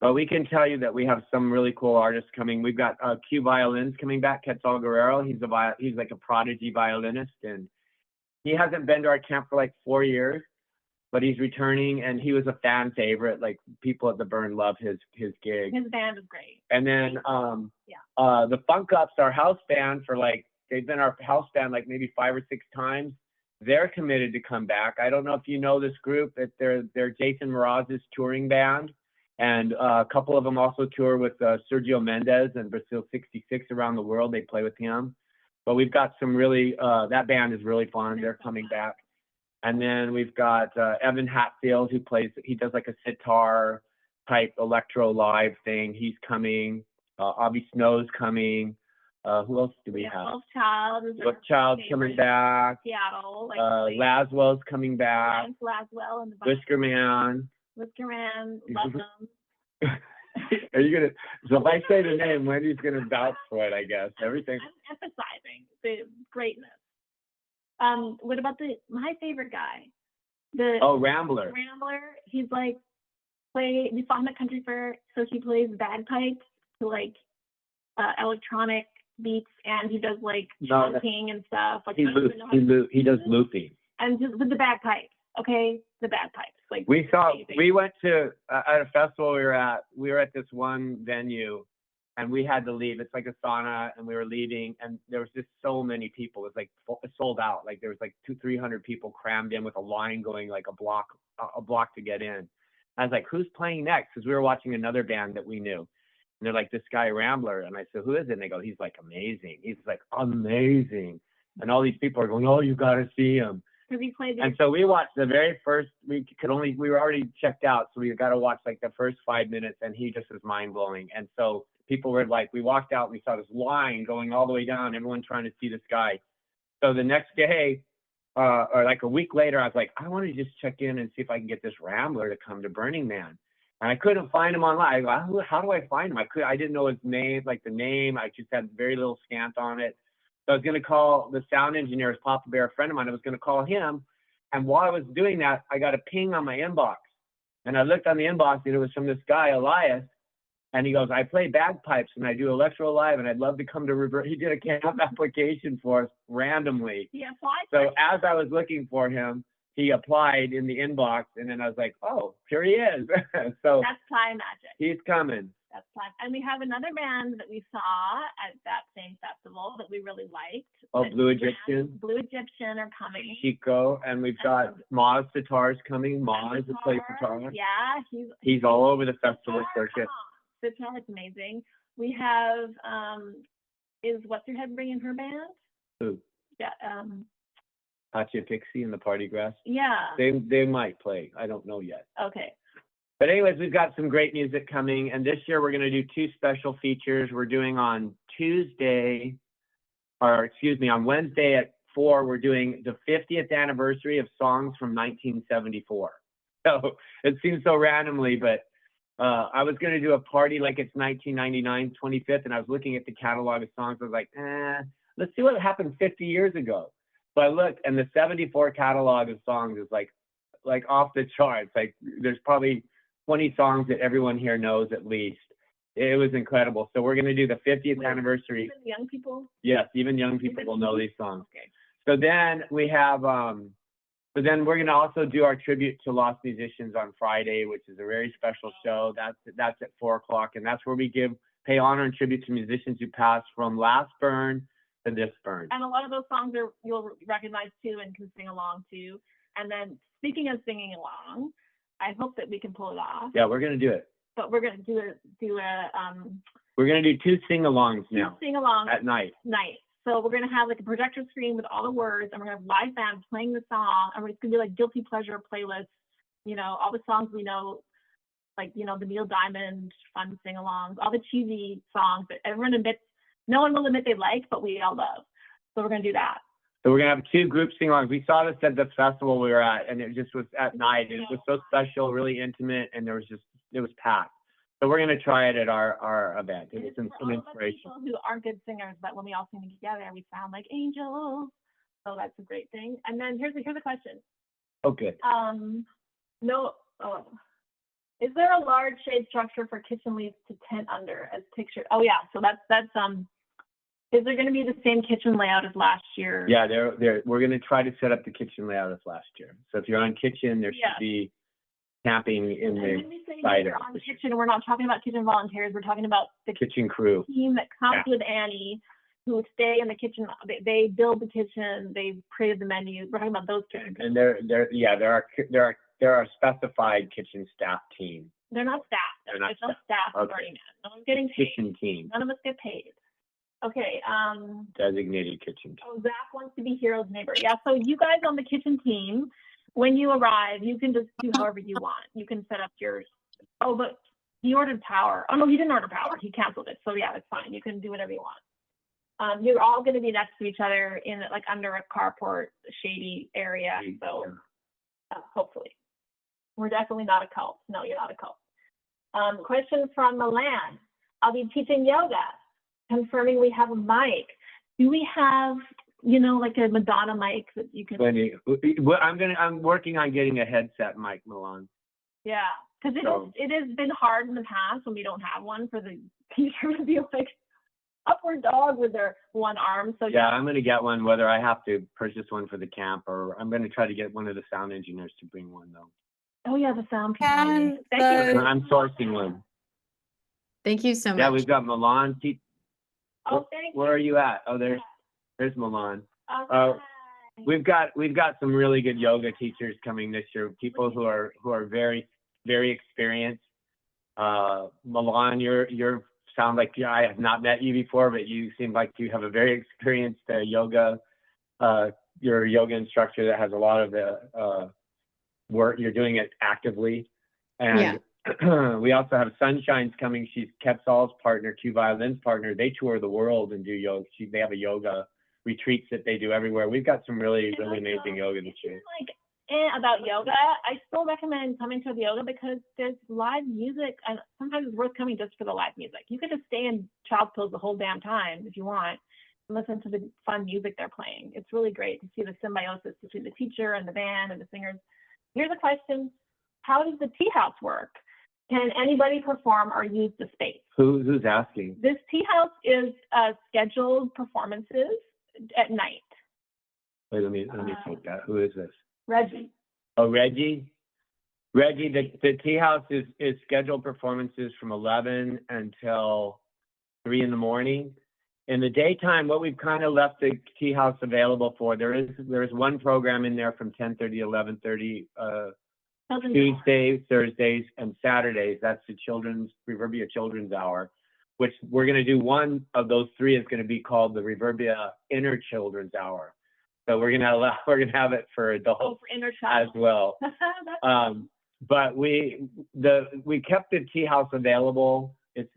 But we can tell you that we have some really cool artists coming. We've got Q Violins coming back, Quetzal Guerrero. He's like a prodigy violinist, and he hasn't been to our camp for like 4 years, but he's returning, and he was a fan favorite. Like people at the Burn love his gig. His band is great. And then the Funk Ups, our house band, they've been our house band like maybe 5 or 6 times. They're committed to come back. I don't know if you know this group. They're Jason Mraz's touring band. And a couple of them also tour with Sergio Mendes and Brazil 66 around the world. They play with him. But we've got some really, that band is really fun. They're coming back. And then we've got Evan Hatfield, he does like a sitar type electro live thing. He's coming. Avi Snow's coming. Who else do we have? Wolf Child's coming back. Seattle. Laswell's coming back. Laswell and the Whisker Man. Whisker Man, love them. Are you gonna? So if I say the name, Wendy's gonna vouch for it, I guess. Everything. I'm emphasizing the greatness. What about my favorite guy? Rambler. Rambler. He's like we saw him at Country Fair, so he plays bagpipes to like electronic beats, and he does like chanting and stuff. Like he does looping. And just with the bagpipes. Okay, the bagpipes. Like we went to at a festival we were at this one venue, and we had to leave. It's like a sauna, and we were leaving, and there was just so many people. It was like sold out. Like there was like 200-300 people crammed in with a line going like a block to get in. I was like, who's playing next? Because we were watching another band that we knew. And they're like, this guy Rambler. And I said, who is it? And they go, he's like amazing. He's like amazing. And all these people are going, oh, you got to see him. Because we played And so we watched the very first, we were already checked out. So we got to watch like the first 5 minutes and he just was mind blowing. And so people were like, we walked out and we saw this line going all the way down, everyone trying to see this guy. So the next day, or like a week later, I was like, I want to just check in and see if I can get this Rambler to come to Burning Man. And I couldn't find him online. I go, how do I find him? I didn't know his name, like the name. I just had very little scant on it. So I was going to call the sound engineer, his Papa Bear, a friend of mine. I was going to call him. And while I was doing that, I got a ping on my inbox. And I looked on the inbox and it was from this guy, Elias. And he goes, I play bagpipes and I do Electro Live and I'd love to come to Reverbia. He did a camp application for us randomly. He applied. So as I was looking for him, he applied in the inbox and then I was like, oh, here he is. So that's Ply Magic. He's coming. That's Ply. And we have another band that we saw at that same festival that we really liked. Oh, Blue Egyptian. Blue Egyptian are coming. Chico, and we've got Maz Sitar's coming. Maz to play guitar. Yeah, he's all over the festival circuit. Sitar, it's amazing. We have is What's Your Head bringing her band? Who? Yeah. Pacha Pixie and the Party Grass. Yeah. They might play. I don't know yet. Okay. But anyways, we've got some great music coming, and this year we're going to do 2 special features. We're doing on on Wednesday at 4, we're doing the 50th anniversary of songs from 1974. So it seems so randomly, but I was going to do a party like it's 1999, 25th, and I was looking at the catalog of songs. I was like, let's see what happened 50 years ago. So I looked, and the 74 catalog of songs is like off the charts. Like there's probably 20 songs that everyone here knows at least. It was incredible. So we're going to do the 50th anniversary. Even young people? Yes, even young people will know these songs. Okay. So then we have, so then we're going to also do our tribute to lost musicians on Friday, which is a very special show. That's at 4 o'clock, and that's where we pay honor and tribute to musicians who passed from last burn to this burn. And a lot of those songs you'll recognize too and can sing along to. And then speaking of singing along, I hope that we can pull it off. Yeah, we're going to do it. But we're going to do we're going to do 2 sing-alongs now. 2 sing-alongs at night. So we're going to have like a projector screen with all the words, and we're going to have live band playing the song, and it's going to be like guilty pleasure playlists, all the songs we know, like, the Neil Diamond fun sing-alongs, all the cheesy songs that everyone admits, no one will admit they like, but we all love. So we're going to do that. So we're going to have 2 group sing-alongs. We saw this at the festival we were at, and it just was at night. It was so special, really intimate, and it was packed. So we're going to try it at our event. It was some inspiration. People who aren't good singers, but when we all sing together, we sound like angels. So that's a great thing. And then here's a question. Oh, good. Is there a large shade structure for kitchen leads to tent under as pictured? Oh yeah. So that's is there going to be the same kitchen layout as last year? Yeah, we're going to try to set up the kitchen layout as last year. So if you're on kitchen, there should be camping in the side. On kitchen, we're not talking about kitchen volunteers. We're talking about the kitchen crew team that comes with Annie, who stay in the kitchen. They build the kitchen. They created the menu. We're talking about those kitchen. And there are a specified kitchen staff team. They're not staff. There's no staff. Okay. No one's getting paid. Kitchen team. None of us get paid. Okay. Designated kitchen team. Oh, Zach wants to be Hero's neighbor. Yeah. So you guys on the kitchen team, when you arrive, you can just do however you want. You can set up yours. Oh, but he ordered power. Oh no, he didn't order power. He canceled it. So yeah, it's fine. You can do whatever you want. You're all going to be next to each other in like under a carport, shady area. So hopefully, we're definitely not a cult. No, you're not a cult. Question from Milan. I'll be teaching yoga. Confirming we have a mic. Do we have, like a Madonna mic that you can? I'm working on getting a headset mic, Milan. Yeah, because it has been hard in the past when we don't have one for the teacher to be like upward dog with their one arm. So yeah, I'm going to get one, whether I have to purchase one for the camp or I'm going to try to get one of the sound engineers to bring one though. Oh yeah, the sound people. Thank you. I'm sourcing one. Thank you so much. Yeah, we've got Milan. Oh, thank you. Where are you at? Oh, there's Milan. Okay. We've got some really good yoga teachers coming this year. People who are very, very experienced. Milan, you sound like I have not met you before, but you seem like you have a very experienced yoga you're a yoga instructor that has a lot of the work, you're doing it actively. And we also have Sunshine's coming. She's Quetzal's partner, Q Violin's partner. They tour the world and do yoga. They have a yoga retreats that they do everywhere. We've got some really amazing yoga this year. About yoga, I still recommend coming to the yoga because there's live music, and sometimes it's worth coming just for the live music. You could just stay in child's pose the whole damn time if you want and listen to the fun music they're playing. It's really great to see the symbiosis between the teacher and the band and the singers. Here's a question: how does the tea house work? Can anybody perform or use the space? Who's asking? This tea house is scheduled performances at night. Wait, let me take that. Who is this? Reggie. Oh, Reggie. Reggie, the tea house is scheduled performances from 11 until 3 in the morning. In the daytime, what we've kind of left the tea house available for, there is one program in there from 10:30 to 11:30, Tuesdays, Thursdays, and Saturdays. That's the Reverbia Children's Hour, which we're going to do. One of those three is going to be called the Reverbia Inner Children's Hour. So we're going to have it for adults for inner child as well. But we kept the tea house available. It's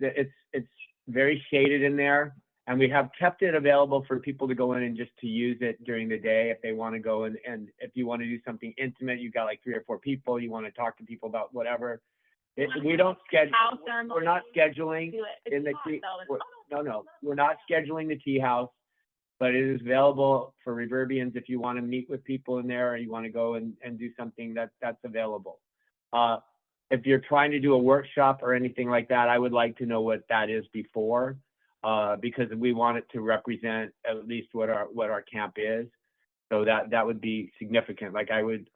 very shaded in there. And we have kept it available for people to go in and just to use it during the day if they want to go in. And if you want to do something intimate, you've got like 3 or 4 people, you want to talk to people about whatever. We don't schedule, we're not scheduling in the tea. No, we're not scheduling the tea house, but it is available for Reverbians if you want to meet with people in there or you want to go and do something that's available. If you're trying to do a workshop or anything like that, I would like to know what that is before. Because we want it to represent at least what our camp is, so that would be significant. Like I would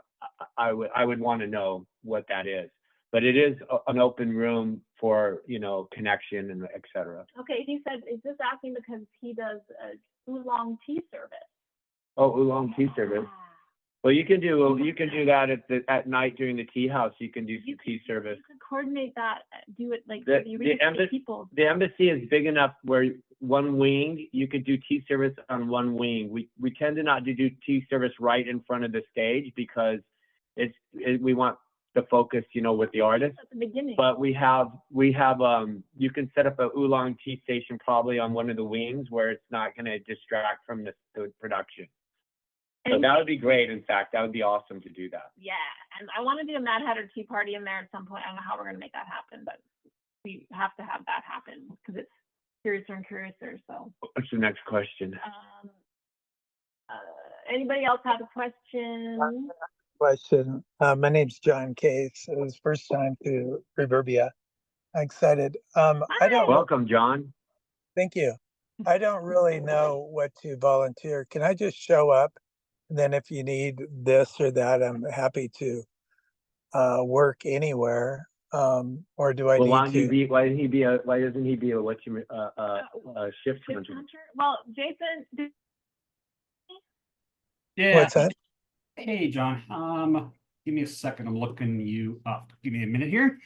want to know what that is. But it is an open room for connection and etc. Okay, he said, is this asking because he does a oolong tea service? Oh, oolong tea service. Well, you can do that at night during the tea house. You can do some tea service. You could coordinate that. Do it like the embassy is big enough where one wing you could do tea service on one wing. We tend to not do tea service right in front of the stage because we want the focus, with the artist. At the beginning. But we have you can set up a oolong tea station probably on one of the wings where it's not going to distract from the production. So that would be great. In fact, that would be awesome to do that. Yeah, and I want to do a Mad Hatter tea party in there at some point. I don't know how we're going to make that happen, but we have to have that happen because it's curiouser and curiouser. So. What's the next question? Anybody else have a question? My name's John Case. It was first time to Reverbia. I'm excited. Welcome, John. Thank you. I don't really know what to volunteer. Can I just show up? And then if you need this or that, I'm happy to work anywhere. Or do I need to? Why doesn't he be a shift hunter? Well, Jason. Yeah. What's that? Hey, John. Give me a second. I'm looking you up. Give me a minute here.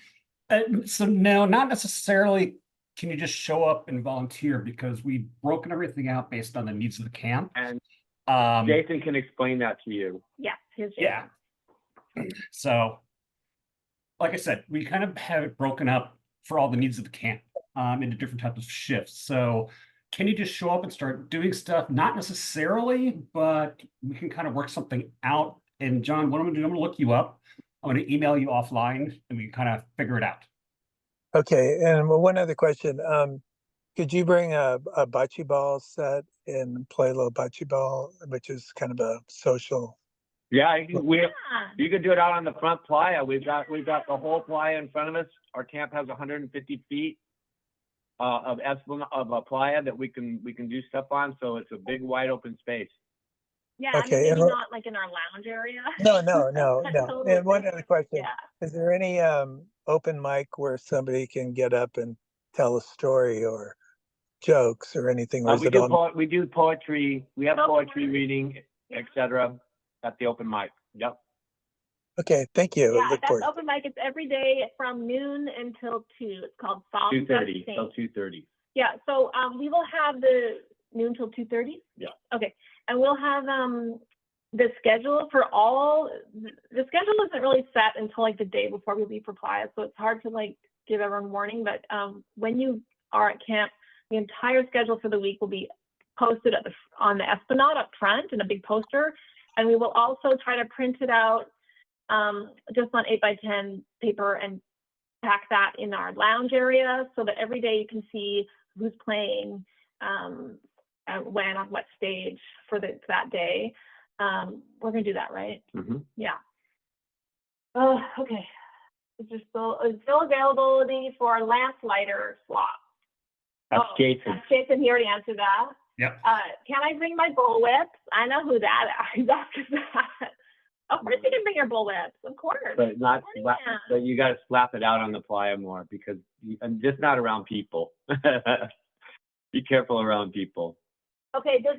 So no, not necessarily. Can you just show up and volunteer because we've broken everything out based on the needs of the camp. And Jason can explain that to you. Yeah. Yeah. So, like I said, we kind of have it broken up for all the needs of the camp into different types of shifts. So can you just show up and start doing stuff? Not necessarily, but we can kind of work something out. And John, what I'm going to do, I'm going to look you up. I'm going to email you offline and we can kind of figure it out. Okay. And one other question. Could you bring a bocce ball set and play a little bocce ball, which is kind of a social? Yeah, you can do it out on the front playa. We've got the whole playa in front of us. Our camp has 150 feet of a playa that we can do stuff on. So it's a big wide open space. Yeah, okay. Maybe not like in our lounge area. No. Totally. And one other question. Yeah. Is there any open mic where somebody can get up and tell a story or jokes or anything? Or We do poetry. We have poetry reading, etc. at the open mic. Yep. Okay, thank you. Yeah, that's open mic. It's every day from noon until 2. It's called Songs 2:30 till 2:30. Yeah, so we will have the noon till 2:30. Yeah. Okay, and we'll have the schedule for all, the schedule isn't really set until like the day before we leave for Playa, so it's hard to like give everyone warning, but when you are at camp, the entire schedule for the week will be posted on the Esplanade up front in a big poster, and we will also try to print it out just on 8x10 paper and tack that in our lounge area so that every day you can see who's playing, when, on what stage for that day. We're gonna do that, right? Mm-hmm. Yeah. Oh, okay. Is there still availability for Lance Lighter swap? That's Jason. That's Jason, he already answered that. Yep. Can I bring my bullwhips? I know who that is. After that. Of course you can bring your bullwhips, of course. But but you got to slap it out on the Playa more because I'm just not around people. Be careful around people. Okay, does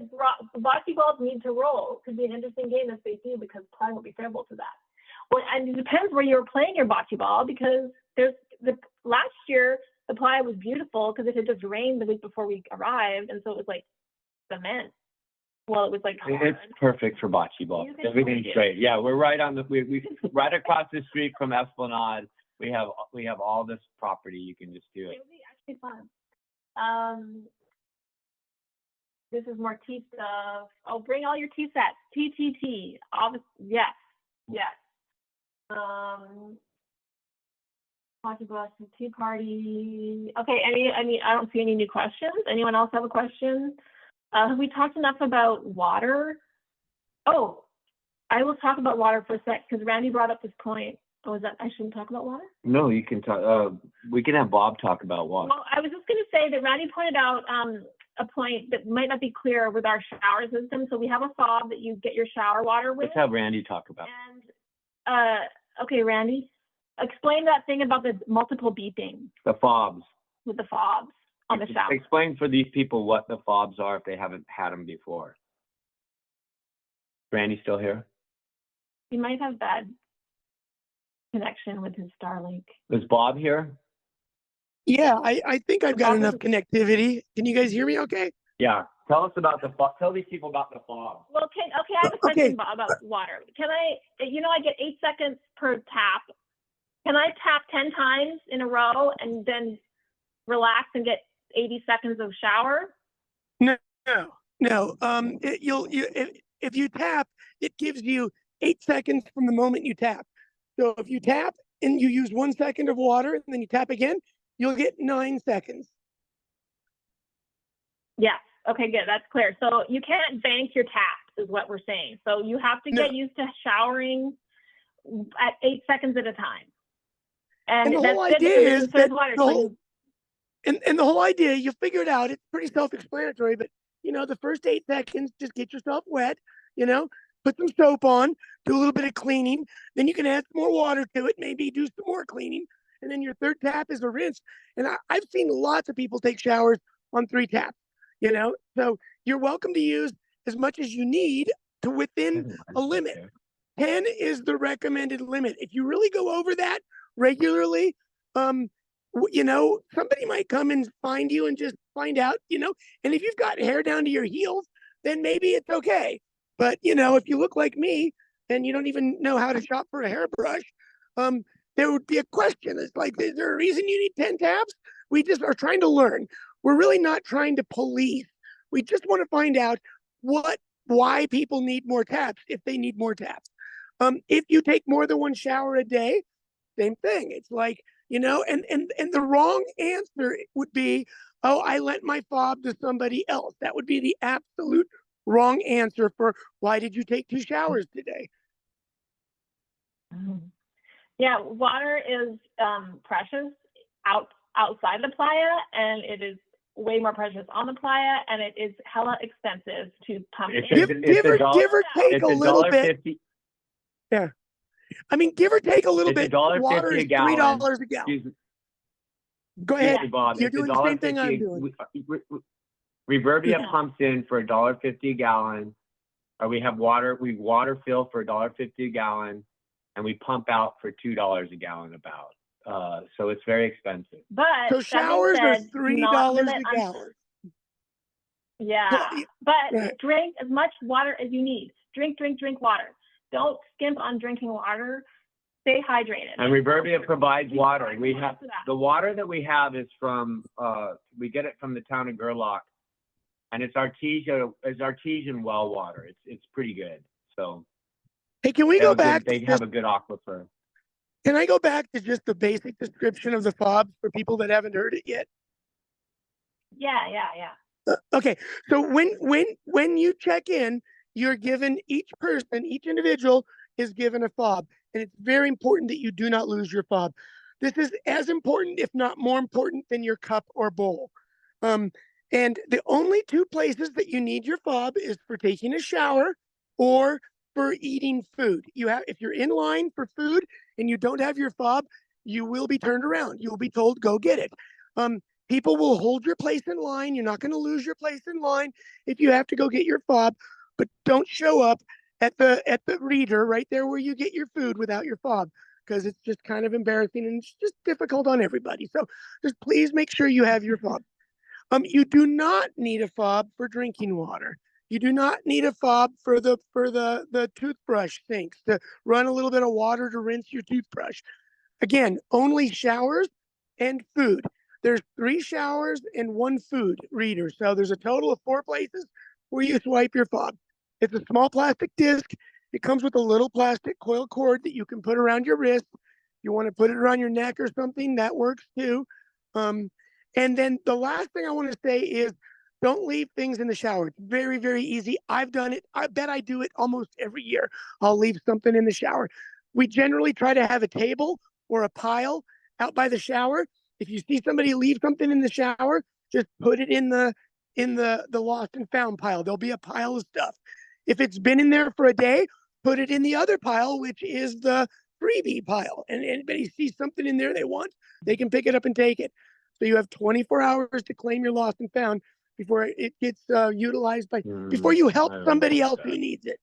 bocce balls need to roll? Could be an interesting game if they do, because Playa won't be favorable to that. Well, and it depends where you're playing your bocce ball, because last year the Playa was beautiful because it had just rained the week before we arrived, and so it was like cement. Well, it was like hard. It's perfect for bocce ball. Everything's great. Yeah, we're right on we right across the street from Esplanade. We have all this property. You can just do it. It would be actually fun. This is more tea stuff. Oh, bring all your tea sets. TTT. Yes. Bocce ball, tea party. Okay. I don't see any new questions. Anyone else have a question? Have we talked enough about water? Oh, I will talk about water for a sec because Randy brought up this point. Oh, is that I shouldn't talk about water? No, you can talk. We can have Bob talk about water. Well, I was just going to say that Randy pointed out a point that might not be clear with our shower system. So we have a fob that you get your shower water with. Let's have Randy talk about. And okay, Randy, explain that thing about the multiple beeping. The fobs. With the fobs on the shower. Explain for these people what the fobs are if they haven't had them before. Randy still here? He might have bad connection with his Starlink. Is Bob here? Yeah, I think I've got enough connectivity. Can you guys hear me okay? Yeah. Tell us about tell these people about the fob. Well, I have a question about water. Can I get 8 seconds per tap. Can I tap 10 times in a row and then relax and get 80 seconds of shower? No. If you tap, it gives you 8 seconds from the moment you tap. So if you tap and you use 1 second of water and then you tap again, you'll get 9 seconds. Yeah. Okay, good. That's clear. So you can't bank your taps is what we're saying. So you have to get used to showering at 8 seconds at a time. And the whole idea is that the whole idea, you figure it out. It's pretty self-explanatory, but the first 8 seconds, just get yourself wet, put some soap on, do a little bit of cleaning. Then you can add some more water to it, maybe do some more cleaning. And then your third tap is a rinse. And I've seen lots of people take showers on 3 taps, so you're welcome to use as much as you need to within a limit. 10 is the recommended limit. If you really go over that regularly, somebody might come and find you and just find out, and if you've got hair down to your heels, then maybe it's okay. But, if you look like me and you don't even know how to shop for a hairbrush, there would be a question. It's like, is there a reason you need 10 taps? We just are trying to learn. We're really not trying to police. We just want to find out why people need more taps if they need more taps. If you take more than 1 shower a day, same thing. It's like, and the wrong answer would be, oh, I lent my fob to somebody else. That would be the absolute wrong answer for why did you take 2 showers today? Yeah, water is precious outside the Playa, and it is way more precious on the Playa, and it is hella expensive to pump in. Give or take a little bit. Yeah. I mean, give or take a little bit. Water is $3 a gallon. Go ahead. Bob, you're doing the same thing I'm doing. Reverbia pumps in for $1.50 a gallon. Or we water fill for $1.50 a gallon, and we pump out for $2 a gallon about. So it's very expensive. But so showers are $3 a gallon. Yeah, but drink as much water as you need. Drink water. Don't skimp on drinking water. Stay hydrated. And Reverbia provides water. We have the water that we have is from we get it from the town of Gerlach, and it's artesian well water. It's pretty good. So hey, can we go back? They have a good aquifer. Can I go back to just the basic description of the fob for people that haven't heard it yet? Yeah. Okay, so when you check in, you're given each individual is given a fob, and it's very important that you do not lose your fob. This is as important, if not more important, than your cup or bowl. And the only two places that you need your fob is for taking a shower or for eating food. If you're in line for food and you don't have your fob, you will be turned around. You will be told, go get it. People will hold your place in line. You're not going to lose your place in line if you have to go get your fob, but don't show up at the reader right there where you get your food without your fob, because it's just kind of embarrassing and it's just difficult on everybody. So just please make sure you have your fob. You do not need a fob for drinking water. You do not need a fob for the toothbrush sinks to run a little bit of water to rinse your toothbrush. Again, only showers and food. There's 3 showers and 1 food reader. So there's a total of 4 places where you swipe your fob. It's a small plastic disc. It comes with a little plastic coil cord that you can put around your wrist. You want to put it around your neck or something, that works too. And then the last thing I want to say is don't leave things in the shower. It's very, very easy. I've done it. I bet I do it almost every year. I'll leave something in the shower. We generally try to have a table or a pile out by the shower. If you see somebody leave something in the shower, just put it in the lost and found pile. There'll be a pile of stuff. If it's been in there for a day, put it in the other pile, which is the freebie pile. And anybody sees something in there they want, they can pick it up and take it. So you have 24 hours to claim your lost and found before it gets utilized before you help somebody else who needs it.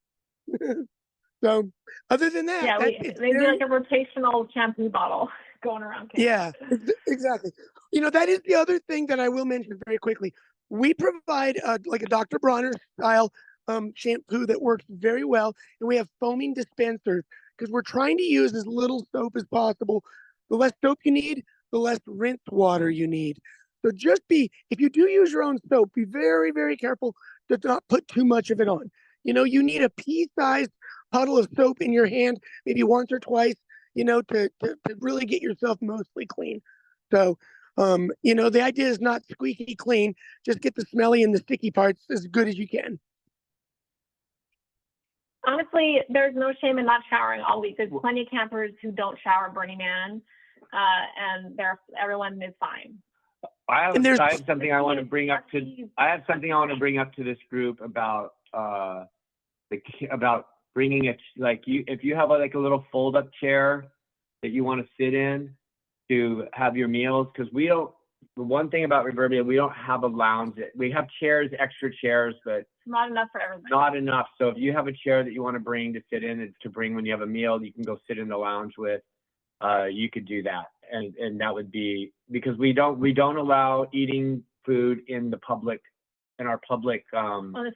So other than that, yeah, they do like a rotational shampoo bottle going around campus. Yeah, exactly. You know, that is the other thing that I will mention very quickly. We provide like a Dr. Bronner style shampoo that works very well, and we have foaming dispensers because we're trying to use as little soap as possible. The less soap you need, the less rinse water you need. So if you do use your own soap, be very, very careful to not put too much of it on. You know, you need a pea-sized puddle of soap in your hand, maybe once or twice, you know, to really get yourself mostly clean. So, you know, the idea is not squeaky clean, just get the smelly and the sticky parts as good as you can. Honestly, there's no shame in not showering all week. There's plenty of campers who don't shower Burning Man, and everyone is fine. I have something I want to bring up to this group about bringing it, like, if you have like a little fold-up chair that you want to sit in to have your meals, because the one thing about Reverbia, we don't have a lounge. We have chairs, extra chairs, but not enough for everybody. Not enough. So if you have a chair that you want to bring to sit in and to bring when you have a meal, you can go sit in the lounge with. You could do that, and that would be, because we don't allow eating food in our public on the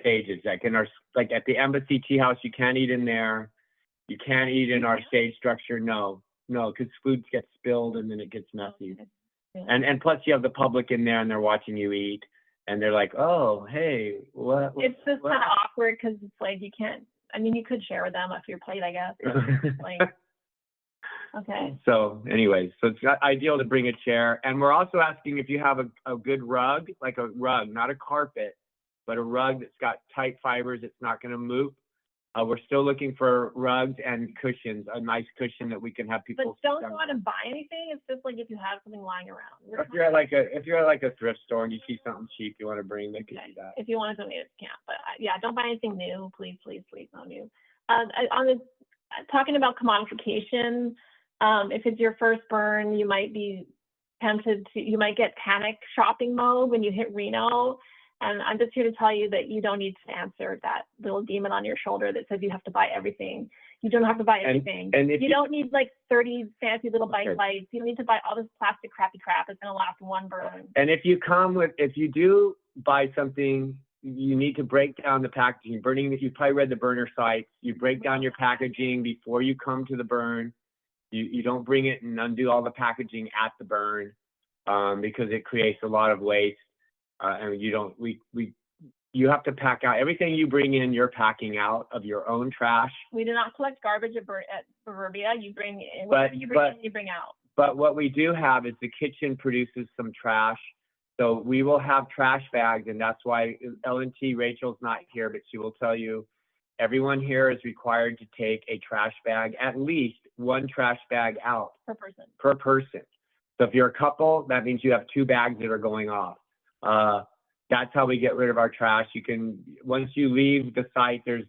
stages, like at the embassy tea house, you can't eat in there. You can't eat in our stage structure. No, because food gets spilled and then it gets messy. And plus you have the public in there and they're watching you eat and they're like, oh, hey, what? It's just kind of awkward because it's like you can't. I mean, you could share with them off your plate, I guess. Like, okay. So anyway, so it's ideal to bring a chair. And we're also asking if you have a good rug, like a rug, not a carpet, but a rug that's got tight fibers. It's not going to move. We're still looking for rugs and cushions, a nice cushion that we can have people. But don't go out and buy anything. It's just like if you have something lying around. If you're at like a thrift store and you see something cheap you want to bring, they can do that. If you want to donate it to camp, but yeah, don't buy anything new, please, no new. Talking about commodification, if it's your first burn, you might be tempted to. You might get panic shopping mode when you hit Reno. And I'm just here to tell you that you don't need to answer that little demon on your shoulder that says you have to buy everything. You don't have to buy everything. And you don't need like 30 fancy little bike lights. You don't need to buy all this plastic crappy crap that's going to last one burn. And if you do buy something, you need to break down the packaging. Burning, you probably read the burner sites. You break down your packaging before you come to the burn. You don't bring it and undo all the packaging at the burn because it creates a lot of waste. And you have to pack out everything you bring in. You're packing out of your own trash. We do not collect garbage at Reverbia. You bring in, you bring out. But what we do have is the kitchen produces some trash. So we will have trash bags, and that's why L&T, Rachel's not here, but she will tell you, everyone here is required to take a trash bag, at least one trash bag out. Per person. So if you're a couple, that means you have 2 bags that are going off. That's how we get rid of our trash. You can, once you leave the site, there's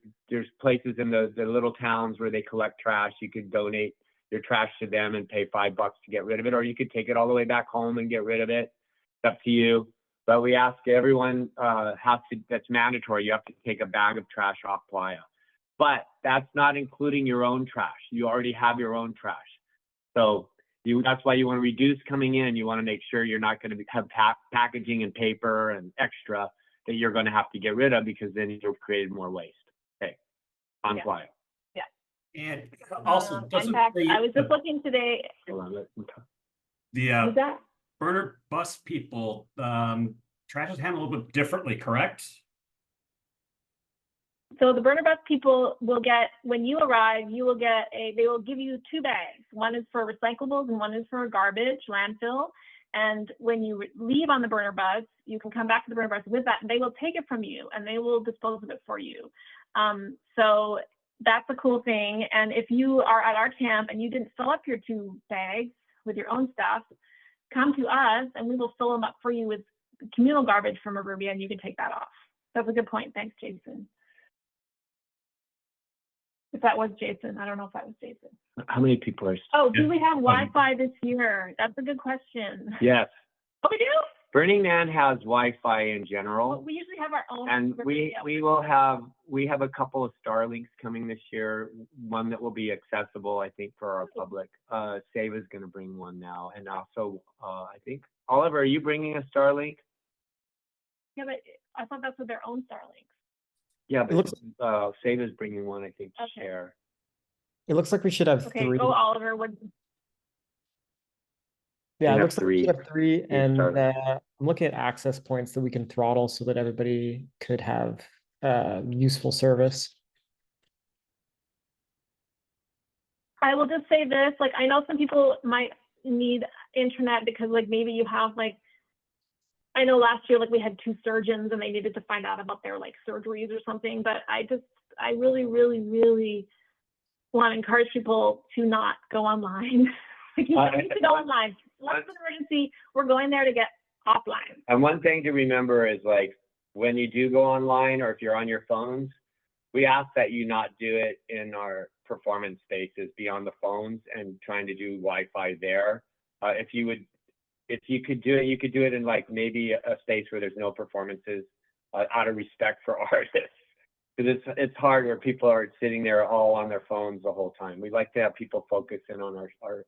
places in the little towns where they collect trash. You could donate your trash to them and pay $5 to get rid of it, or you could take it all the way back home and get rid of it. It's up to you. But we ask everyone that's mandatory. You have to take a bag of trash off Playa. But that's not including your own trash. You already have your own trash. So that's why you want to reduce coming in. You want to make sure you're not going to have packaging and paper and extra that you're going to have to get rid of, because then you've created more waste. Okay, on Playa. Yeah. And also, in fact, I was just looking today. The burner bus people, trash is handled a little bit differently, correct? So the burner bus people will get, when you arrive, they will give you 2 bags. One is for recyclables and one is for garbage, landfill. And when you leave on the burner bus, you can come back to the burner bus with that, and they will take it from you and they will dispose of it for you. So that's a cool thing. And if you are at our camp and you didn't fill up your 2 bags with your own stuff, come to us and we will fill them up for you with communal garbage from Reverbia, and you can take that off. That's a good point. Thanks, Jason. If that was Jason, I don't know if that was Jason. How many people are? Oh, do we have Wi-Fi this year? That's a good question. Yes. Oh, we do? Burning Man has Wi-Fi in general. Well, we usually have our own. And we have a couple of Starlinks coming this year. One that will be accessible, I think, for our public. Save is going to bring one now, and also I think Oliver, are you bringing a Starlink? Yeah, but I thought that's with their own Starlinks. Yeah, but Save is bringing one, I think, to share. It looks like we should have 3. Go Oliver. Yeah, it looks like we should have 3, and I'm looking at access points that we can throttle so that everybody could have useful service. I will just say this, like, I know some people might need internet because, like, maybe you have, like, I know last year, like, we had 2 surgeons and they needed to find out about their, like, surgeries or something, but I really, really, really want to encourage people to not go online. Like, you don't need to go online. Unless it's an emergency, we're going there to get offline. And one thing to remember is, like, when you do go online, or if you're on your phones, we ask that you not do it in our performance spaces, be on the phones and trying to do Wi-Fi there. If you could do it, you could do it in, like, maybe a space where there's no performances, out of respect for artists. Because it's hard where people are sitting there all on their phones the whole time. We like to have people focus in on our art.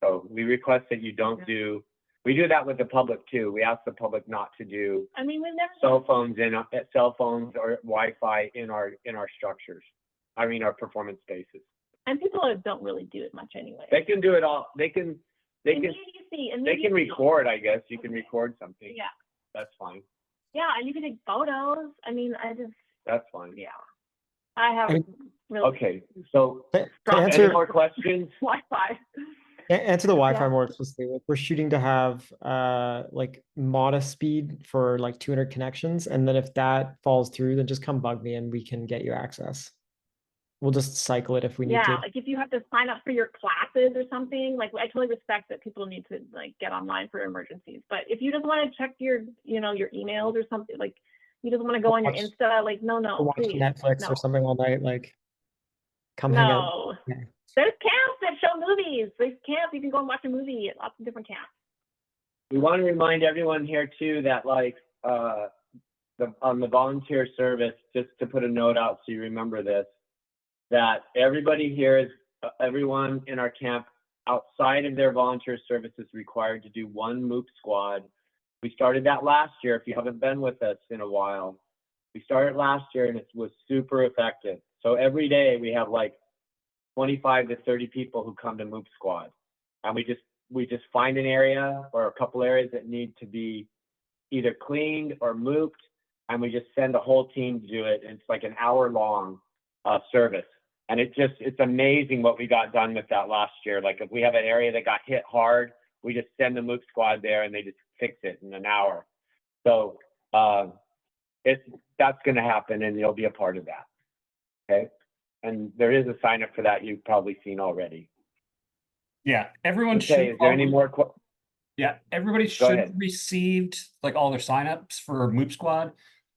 So we request that you don't do. We do that with the public too. We ask the public not to do. I mean, we've never cell phones or Wi-Fi in our structures. I mean, our performance spaces. And people don't really do it much anyway. They can do it all. They can record, I guess. You can record something. Yeah. That's fine. Yeah, and you can take photos. I mean, That's fine. Yeah. I have really. Okay, so answer, any more questions? Wi-Fi. Answer the Wi-Fi more explicitly. Like, we're shooting to have like modest speed for like 200 connections, and then if that falls through, then just come bug me and we can get you access. We'll just cycle it if we need to. Yeah, like if you have to sign up for your classes or something, like I totally respect that people need to, like, get online for emergencies. But if you just want to check your, your emails or something, like you just want to go on your Insta, like no, watch please, Netflix or something all night, like come hang out. No. There's camps that show movies. There's camps you can go and watch a movie at lots of different camps. We want to remind everyone here too that, like, on the volunteer service, just to put a note out so you remember this, that everybody here is, everyone in our camp outside of their volunteer service is required to do 1 MOOP squad We started that last year. If you haven't been with us in a while, we started last year and it was super effective. So every day we have like 25 to 30 people who come to Moop Squad, and we just find an area or a couple areas that need to be either cleaned or mooped, and we just send the whole team to do it. And it's like an hour-long service, and it's amazing what we got done with that last year. Like if we have an area that got hit hard, we just send the Moop Squad there and they just fix it in an hour. So that's going to happen, and you'll be a part of that. Okay, and there is a sign up for that you've probably seen already. Yeah, everyone Okay, should. is there any more? Yeah, everybody Go should ahead. have received like all their signups for Moop Squad.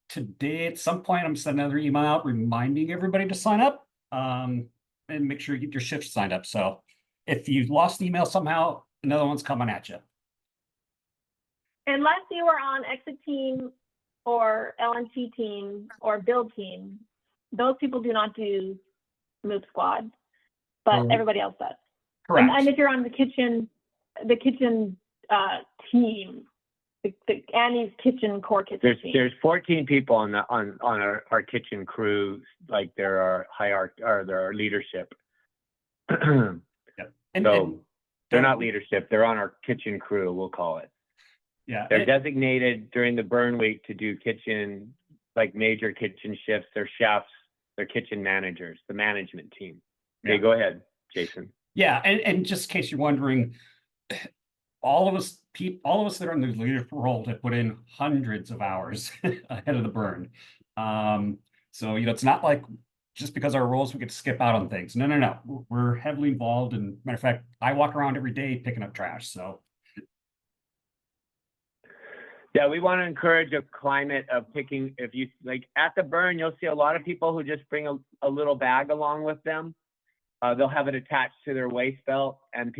Today, at some point, I'm sending another email out reminding everybody to sign up, and make sure you get your shifts signed up. So if you lost the email somehow, another one's coming at you. Unless you are on exit team or LNT team or build team, those people do not do Moop Squad, but everybody else does. Correct. And if you're on the kitchen team, the Annie's kitchen core kitchen team. There's 14 people on our kitchen crew, like there are hierarchy or there are leadership. Yep. So they're not leadership, they're on our kitchen crew, we'll call it. Yeah. They're designated during the burn week to do kitchen, like major kitchen shifts. They're chefs, they're kitchen managers, the management team. Okay, go ahead, Jason. Yeah, and just in case you're wondering, all of us that are in the leadership role have put in hundreds of hours ahead of the burn. So it's not like just because our roles we get to skip out on things. No. We're heavily involved, and matter of fact, I walk around every day picking up trash. So yeah, we want to encourage a climate of picking. If you like at the burn, you'll see a lot of people who just bring a little bag along with them. They'll have it attached to their waist belt, and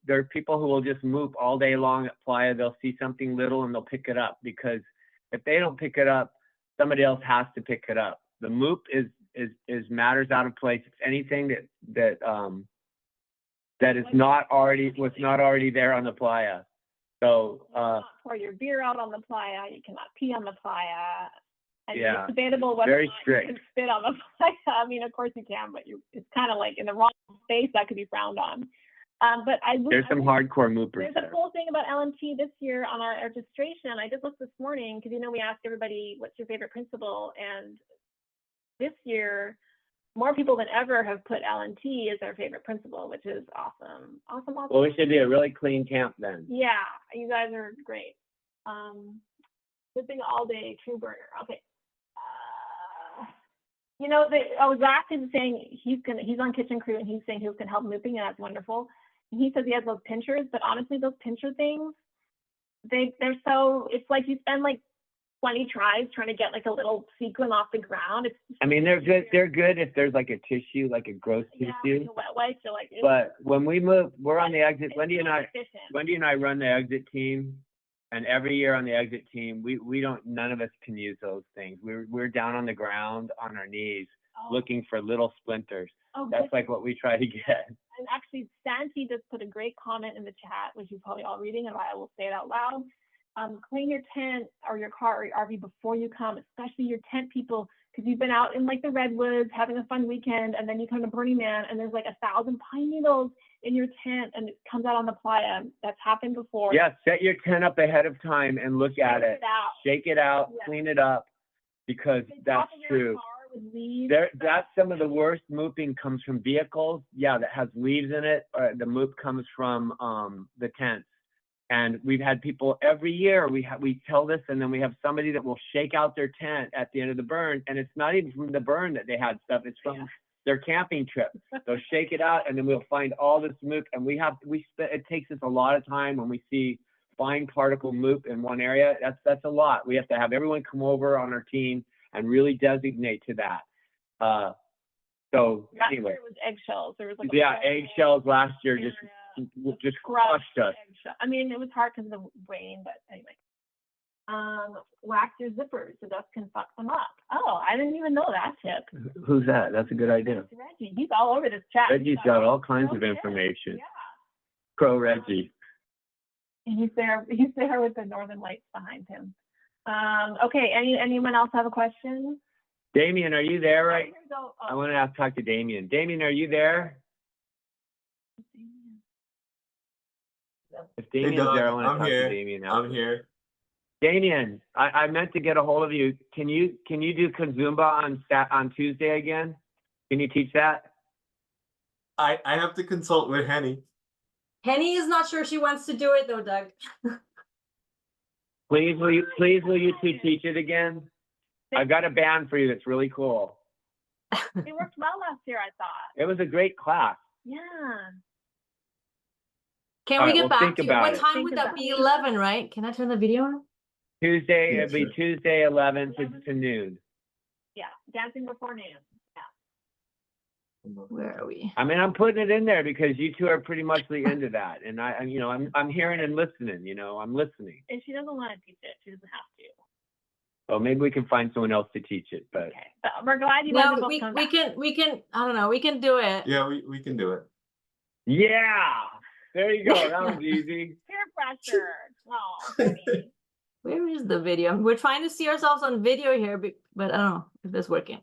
there are people who will just move all day long at Playa. They'll see something little and they'll pick it up, because if they don't pick it up, somebody else has to pick it up. The moop is matters out of place. It's anything that was not already there on the Playa. So pour your beer out on the Playa. You cannot pee on the Playa. And yeah, it's debatable whether very strict. you can spit on the Playa. I mean, of course you can, but it's kind of like in the wrong space that could be frowned on. But there's some hardcore moopers. There's a cool thing about LNT this year on our registration. I just looked this morning because we asked everybody what's your favorite principal, and this year more people than ever have put LNT as their favorite principal, which is awesome. Awesome. Well, we should be a really clean camp then. Yeah, you guys are great. Sipping all day, true burner. Okay. Zach is saying he's on kitchen crew, and he's saying he can help mooping, and that's wonderful. And he says he has those pinchers, but honestly, those pincher things, it's like you spend like 20 tries trying to get like a little sequin off the ground. They're good. They're good if there's like a tissue, like a gross tissue. Like a wet wipe. So like. But when we move, we're on the exit. Wendy and I run the exit team. And every year on the exit team, none of us can use those things. We're down on the ground on our knees looking for little splinters. That's like what we try to get. And actually, Santi just put a great comment in the chat, which you're probably all reading, and I will say it out loud. Clean your tent or your car or your RV before you come, especially your tent people, because you've been out in like the redwoods having a fun weekend, and then you come to Burning Man and there's like 1,000 pine needles in your tent and it comes out on the Playa. That's happened before. Yeah, set your tent up ahead of time and look at it. Shake it out, clean it up, because that's true. That's some of the worst mooping comes from vehicles. Yeah, that has leaves in it. The moop comes from the tents. And we've had people every year, we tell this, and then we have somebody that will shake out their tent at the end of the burn, and it's not even from the burn that they had stuff, it's from their camping trip. They'll shake it out, and then we'll find all this moop, and it takes us a lot of time when we see fine particle moop in one area. That's a lot. We have to have everyone come over on our team and really designate to that. So anyway, it was eggshells. There was like eggshells last year just crushed us. I mean, it was hard because of the rain, but anyway. Wax your zippers so dust can fuck them up. Oh, I didn't even know that tip. Who's that? That's a good idea. It's Reggie. He's all over this chat. Reggie's got all kinds of information. Yeah. Pro Reggie. He's there with the northern lights behind him. Okay, anyone else have a question? Damien, are you there? Right. Oh. I want to talk to Damien. Damien, are you there? If Damien's there, I want to talk to Damien now. I'm here. Damien, I meant to get a hold of you. Can you do Kazumba on Tuesday again? Can you teach that? I have to consult with Henny. Henny is not sure she wants to do it though, Doug. Please, will you two teach it again? I've got a band for you that's really cool. It worked well last year, I thought. It was a great class. Yeah. Can we get back to you? What time would that be? 11, right? Can I turn the video on? Tuesday, it'll be Tuesday 11 to noon. Yeah, dancing before noon. Where are we? I mean, I'm putting it in there because you two are pretty much into that, and I'm hearing and listening. I'm listening. And she doesn't want to teach it. She doesn't have to. Well, maybe we can find someone else to teach it. But okay, but we're glad you guys both come back. We can. I don't know. We can do it. Yeah, we can do it. Yeah, there you go. That was easy. Peer pressure. Oh. Where is the video? We're trying to see ourselves on video here, but I don't know if that's working.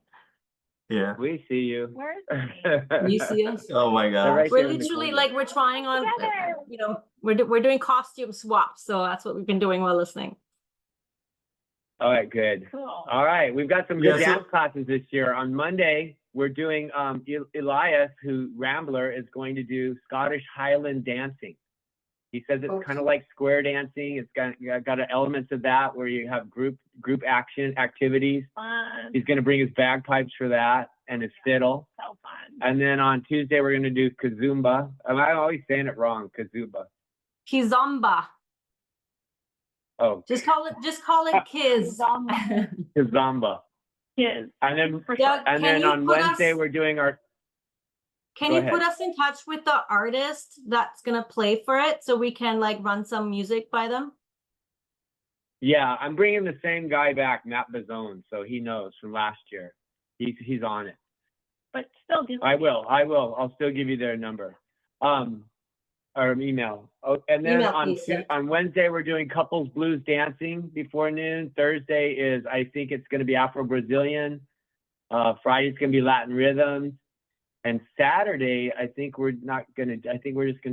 Yeah. We see you. Where is You see us? Oh my God. Right, we're literally like we're trying on. We're doing costume swaps, so that's what we've been doing while listening. All right, good. Cool. All right, we've got some good dance classes this year. On Monday, we're doing Elias, who Rambler, is going to do Scottish Highland dancing. He says it's kind of like square dancing. It's got elements of that where you have group action activities. Fun. He's going to bring his bagpipes for that and his fiddle. So fun. And then on Tuesday we're going to do Kazumba. I'm always saying it wrong. Kizomba. Oh. Just call it Kiz. Kazumba. Kiz. And then Doug, on Wednesday we're doing our. Can you put us in touch with the artist that's gonna play for it so we can like run some music by them? Yeah, I'm bringing the same guy back, Matt Bazone, so he knows from last year. He's on it. But still, I will. I'll still give you their number, or email. Oh, and then on Wednesday we're doing couples blues dancing before noon. Thursday is I think it's going to be Afro-Brazilian. Friday's going to be Latin rhythms. And Saturday, I think we're just going to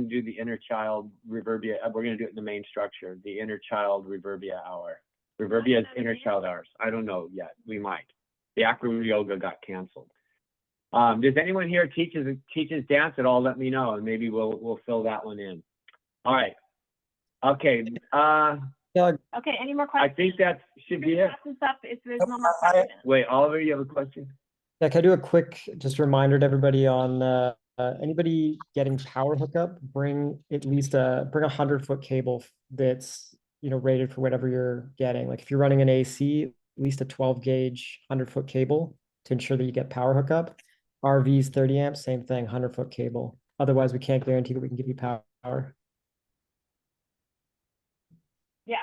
do the inner child Reverbia. We're going to do it in the main structure, the inner child Reverbia hour. Reverbia's inner child hours. I don't know yet. We might. The acro yoga got canceled. Does anyone here teaches dance at all? Let me know, and maybe we'll fill that one in. All right. Okay. Okay. Any more questions? I think that should be it. This up if there's no more questions. Wait, Oliver, you have a question? Yeah, can I do a quick just reminder to everybody on anybody getting power hookup, bring at least bring a 100-foot cable that's rated for whatever you're getting. Like if you're running an AC, at least a 12-gauge 100-foot cable to ensure that you get power hookup. RVs 30 amps, same thing, 100-foot cable. Otherwise, we can't guarantee that we can give you power. Yeah.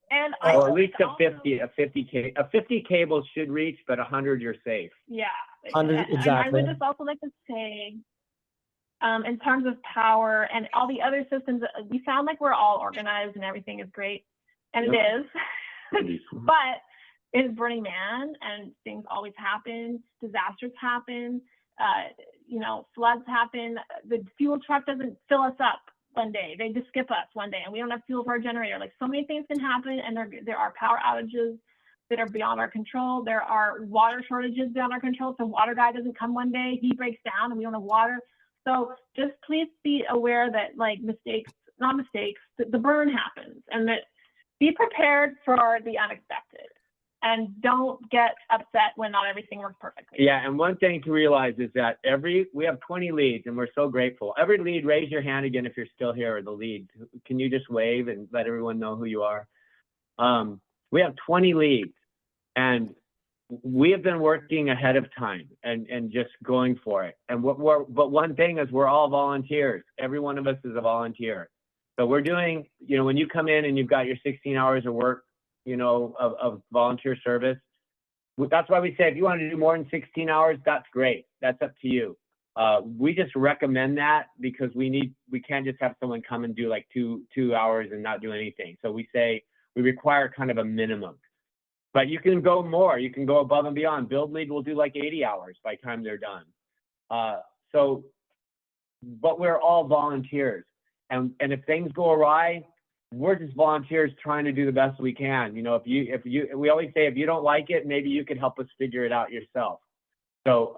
And well, at least a 50 cable should reach, but 100 you're safe. Yeah. 100 exactly. And I would just also like to say, in terms of power and all the other systems, we sound like we're all organized and everything is great, and it is. But it's Burning Man, and things always happen. Disasters happen. Floods happen. The fuel truck doesn't fill us up one day. They just skip us one day, and we don't have fuel for our generator. Like, so many things can happen, and there are power outages that are beyond our control. There are water shortages beyond our control. So water guy doesn't come one day, he breaks down, and we don't have water. So just please be aware that the burn happens, and that be prepared for the unexpected. And don't get upset when not everything works perfectly. Yeah, and one thing to realize is that we have 20 leads, and we're so grateful. Every lead, raise your hand again if you're still here, or the lead. Can you just wave and let everyone know who you are? We have 20 leads, and we have been working ahead of time and just going for it. And but one thing is we're all volunteers. Every one of us is a volunteer. So we're doing, when you come in and you've got your 16 hours of work, of volunteer service. That's why we say if you want to do more than 16 hours, that's great. That's up to you. We just recommend that because we can't just have someone come and do like two hours and not do anything. So we say we require kind of a minimum, but you can go more. You can go above and beyond. Build Lead will do like 80 hours by the time they're done. But we're all volunteers, and if things go awry, we're just volunteers trying to do the best we can. You know, we always say, if you don't like it, maybe you could help us figure it out yourself. So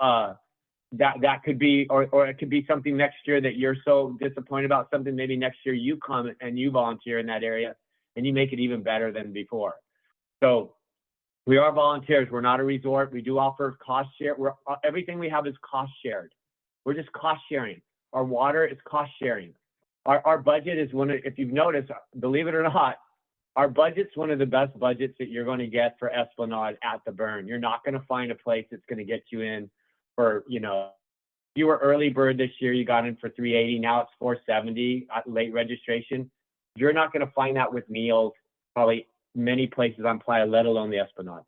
that could be, or it could be something next year that you're so disappointed about something. Maybe next year you come and you volunteer in that area and you make it even better than before. So we are volunteers. We're not a resort. We do offer cost share. Everything we have is cost shared. We're just cost sharing. Our water is cost sharing. Our budget is if you've noticed, believe it or not, our budget's one of the best budgets that you're going to get for Esplanade at the Burn. You're not going to find a place that's going to get you in for, you know, you were early bird this year, you got in for $380, now it's $470 at late registration. You're not going to find that with meals, probably many places on Playa, let alone the Esplanade.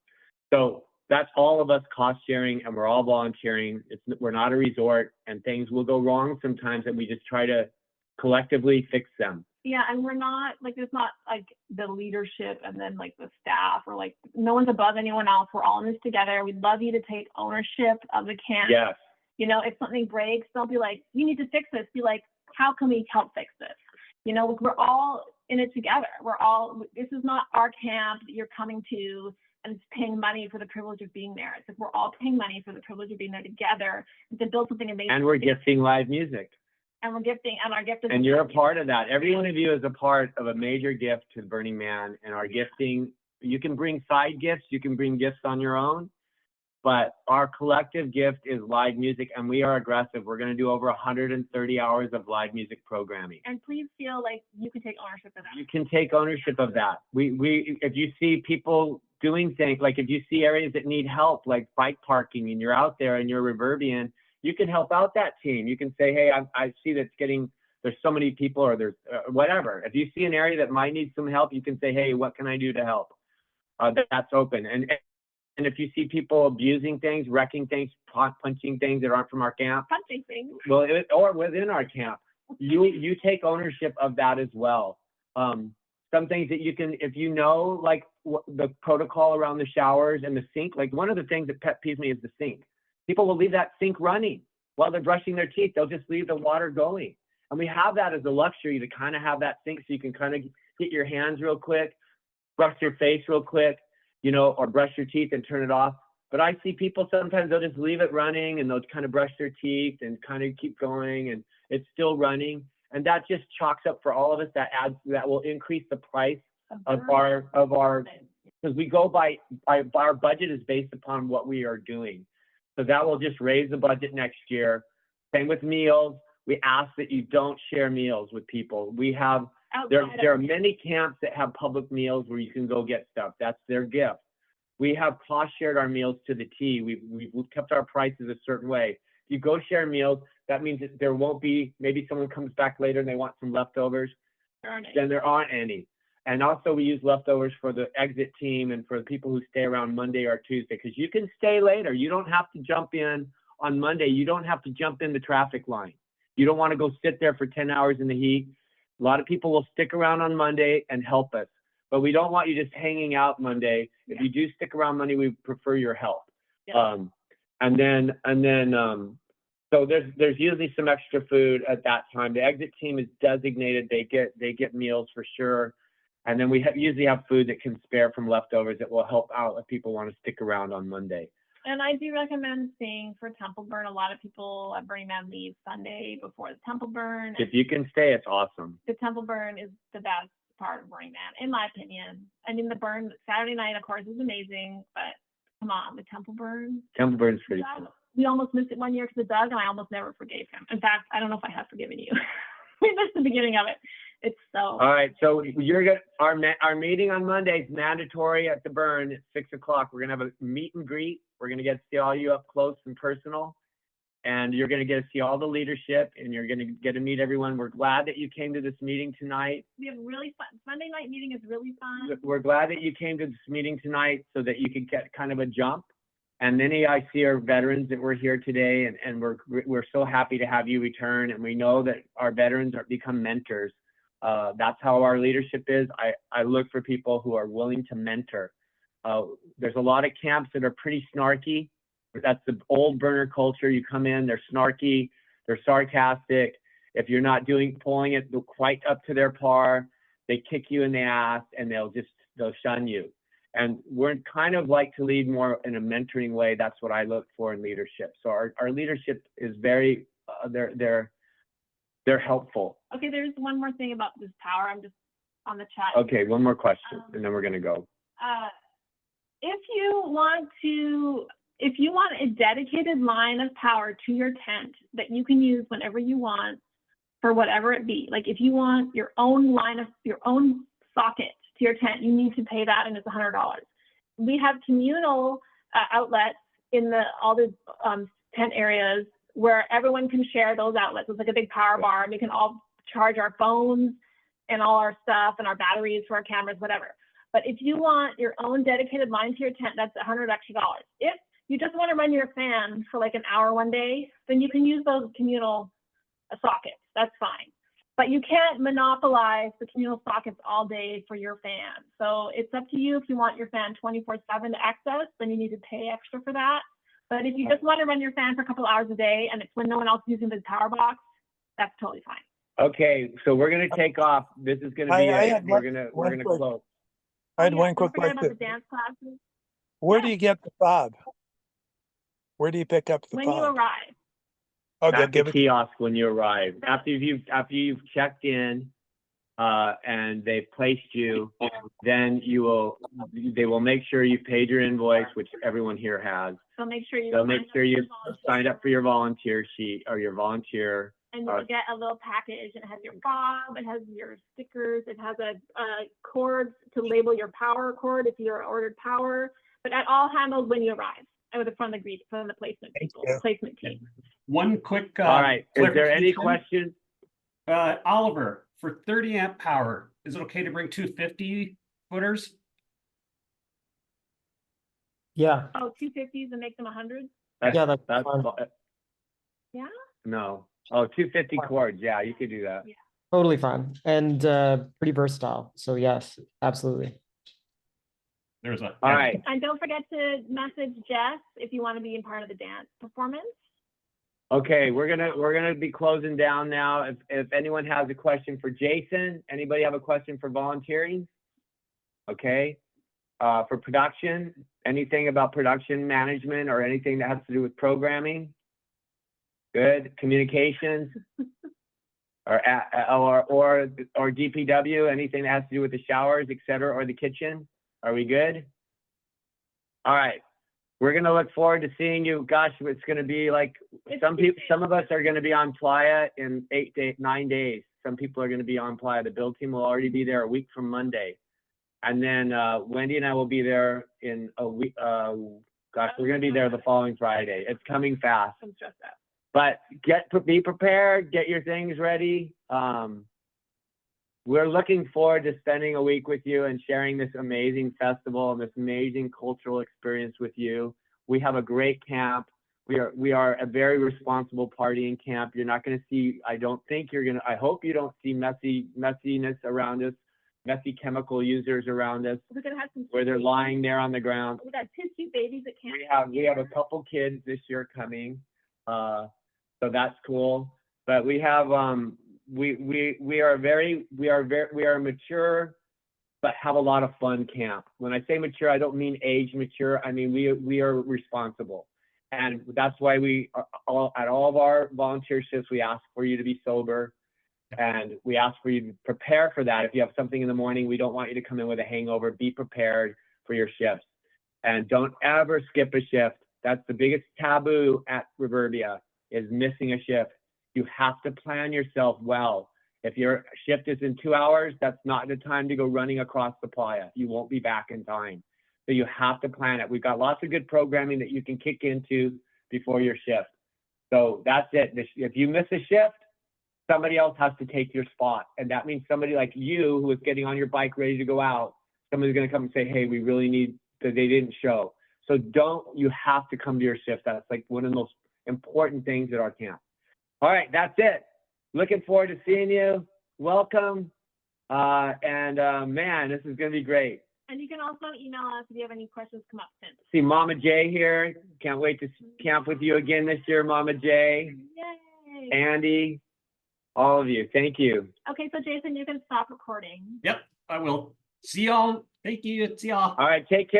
So that's all of us cost sharing, and we're all volunteering. We're not a resort, and things will go wrong sometimes, and we just try to collectively fix them. Yeah, and we're not like, there's not like the leadership and then like the staff, or like no one's above anyone else. We're all in this together. We'd love you to take ownership of the camp. Yes. You know, if something breaks, don't be like, you need to fix this. Be like, how can we help fix this? You know, we're all in it together. This is not our camp that you're coming to and it's paying money for the privilege of being there. It's like we're all paying money for the privilege of being there together and to build something amazing. And we're gifting live music. And we're gifting, and our gift is. And you're a part of that. Every one of you is a part of a major gift to Burning Man. And our gifting, you can bring side gifts, you can bring gifts on your own, but our collective gift is live music, and we are aggressive. We're going to do over 130 hours of live music programming. And please feel like you can take ownership of that. You can take ownership of that. If you see people doing things, like if you see areas that need help, like bike parking, and you're out there and you're Reverbian, you can help out that team. You can say, hey, I see that's there's so many people, or there's whatever. If you see an area that might need some help, you can say, hey, what can I do to help? That's open. And if you see people abusing things, wrecking things, punching things that aren't from our camp. Punching things. Well, or within our camp, you take ownership of that as well. Some things that you can, if you know, like the protocol around the showers and the sink, like one of the things that pet peeves me is the sink. People will leave that sink running while they're brushing their teeth. They'll just leave the water going. And we have that as a luxury to kind of have that sink so you can kind of get your hands real quick, brush your face real quick, you know, or brush your teeth and turn it off. But I see people sometimes they'll just leave it running and they'll kind of brush their teeth and kind of keep going and it's still running. And that just chalks up for all of us. That will increase the price of our, because we go by our budget is based upon what we are doing. So that will just raise the budget next year. Same with meals. We ask that you don't share meals with people. We have, there are many camps that have public meals where you can go get stuff. That's their gift. We have cost shared our meals to the T. We've kept our prices a certain way. If you go share meals, that means that there won't be, maybe someone comes back later and they want some leftovers. Then there aren't any. And also we use leftovers for the exit team and for the people who stay around Monday or Tuesday, because you can stay later. You don't have to jump in on Monday. You don't have to jump in the traffic line. You don't want to go sit there for 10 hours in the heat. A lot of people will stick around on Monday and help us, but we don't want you just hanging out Monday. If you do stick around Monday, we prefer your help. So there's usually some extra food at that time. The exit team is designated. They get meals for sure. And then we usually have food that can spare from leftovers that will help out if people want to stick around on Monday. And I do recommend staying for Temple Burn. A lot of people at Burning Man leave Sunday before the Temple Burn. If you can stay, it's awesome. The Temple Burn is the best part of Burning Man, in my opinion. I mean, the burn Saturday night, of course, is amazing, but come on, the Temple Burn. Temple Burn's pretty fun. We almost missed it one year because of Doug, and I almost never forgave him. In fact, I don't know if I have forgiven you. We missed the beginning of it. It's so. All right, so our meeting on Monday is mandatory at the Burn at 6 o'clock. We're gonna have a meet and greet. We're gonna get to see all you up close and personal, and you're gonna get to see all the leadership, and you're gonna get to meet everyone. We're glad that you came to this meeting tonight. We have really fun. Sunday night meeting is really fun. We're glad that you came to this meeting tonight so that you could get kind of a jump And many I see are veterans that were here today, and we're so happy to have you return. And we know that our veterans become mentors. That's how our leadership is. I look for people who are willing to mentor. There's a lot of camps that are pretty snarky. That's the old burner culture. You come in, they're snarky, they're sarcastic. If you're not pulling it quite up to their par, they kick you in the ass and they'll shun you. And we're kind of like to lead more in a mentoring way. That's what I look for in leadership. So our leadership is very, they're helpful. Okay, there's one more thing about this power. I'm just on the chat. Okay, one more question, and then we're gonna go. If you want a dedicated line of power to your tent that you can use whenever you want for whatever it be, like if you want your own socket to your tent, you need to pay that, and it's $100. We have communal outlets in all the tent areas where everyone can share those outlets. It's like a big power bar, and we can all charge our phones and all our stuff and our batteries for our cameras, whatever. But if you want your own dedicated line to your tent, that's $100 extra. If you just want to run your fan for like an hour one day, then you can use those communal sockets. That's fine. But you can't monopolize the communal sockets all day for your fan. So it's up to you. If you want your fan 24/7 to access, then you need to pay extra for that. But if you just want to run your fan for a couple hours a day and it's when no one else is using the power box, that's totally fine. Okay, so we're gonna take off. This is gonna be it. We're gonna close. I had one quick Don't forget question. about the dance classes. Where do you get the fob? Where do you pick up the When fob? you arrive. Oh, At the kiosk when you arrive. After you've checked in, and they've placed you, then they will make sure you paid your invoice, which everyone here has. So make sure you. They'll make sure you signed up for your volunteer sheet or your volunteer. And you'll get a little package. It has your fob, it has your stickers, it has a cord to label your power cord if you're ordered power. But that all handled when you arrive. From the placement people, placement team. One quick. All right. Is there any questions? Oliver, for 30 amp power, is it okay to bring 250 footers? Yeah. Oh, 250s and make them 100? Yeah, that's fine. Yeah? No. Oh, 250 cords. Yeah, you could do that. Yeah. Totally fine. And pretty versatile. So yes, absolutely. There's a. All right. And don't forget to message Jess if you want to be in part of the dance performance. Okay, we're gonna be closing down now. If anyone has a question for Jason, anybody have a question for volunteering? Okay. For production, anything about production management or anything that has to do with programming? Good. Communications? or DPW, anything that has to do with the showers, etc., or the kitchen? Are we good? All right. We're gonna look forward to seeing you. Gosh, it's gonna be like some of us are gonna be on Playa in 9 days. Some people are gonna be on Playa. The build team will already be there a week from Monday. And then Wendy and I will be there in a week. Gosh, we're gonna be there the following Friday. It's coming fast. I'm stressed out. But be prepared, get your things ready. We're looking forward to spending a week with you and sharing this amazing festival and this amazing cultural experience with you. We have a great camp. We are a very responsible partying camp. You're not going to see, I hope you don't see messiness around us, messy chemical users around us. We're gonna have some where they're lying there on the ground. We got 2 cute babies at camp. We have a couple kids this year coming. So that's cool. But we have we are mature, but have a lot of fun camp. When I say mature, I don't mean age mature. I mean we are responsible, and that's why at all of our volunteer shifts we ask for you to be sober, and we ask for you to prepare for that. If you have something in the morning, we don't want you to come in with a hangover. Be prepared for your shifts, and don't ever skip a shift. That's the biggest taboo at Reverbia, is missing a shift. You have to plan yourself well. If your shift is in 2 hours, that's not the time to go running across the playa. You won't be back in time. So you have to plan it. We've got lots of good programming that you can kick into before your shift. So that's it. If you miss a shift, somebody else has to take your spot. And that means somebody like you who is getting on your bike ready to go out, somebody's going to come and say, hey, we really need, because they didn't show. So you have to come to your shift. That's like one of the most important things at our camp. All right, that's it. Looking forward to seeing you. Welcome. Man, this is going to be great. And you can also email us if you have any questions come up since. See Mama J here. Can't wait to camp with you again this year, Mama J. Yay. Andy, all of you. Thank you. Okay, so Jason, you can stop recording. Yep, I will. See y'all. Thank you. See y'all. All right, take care.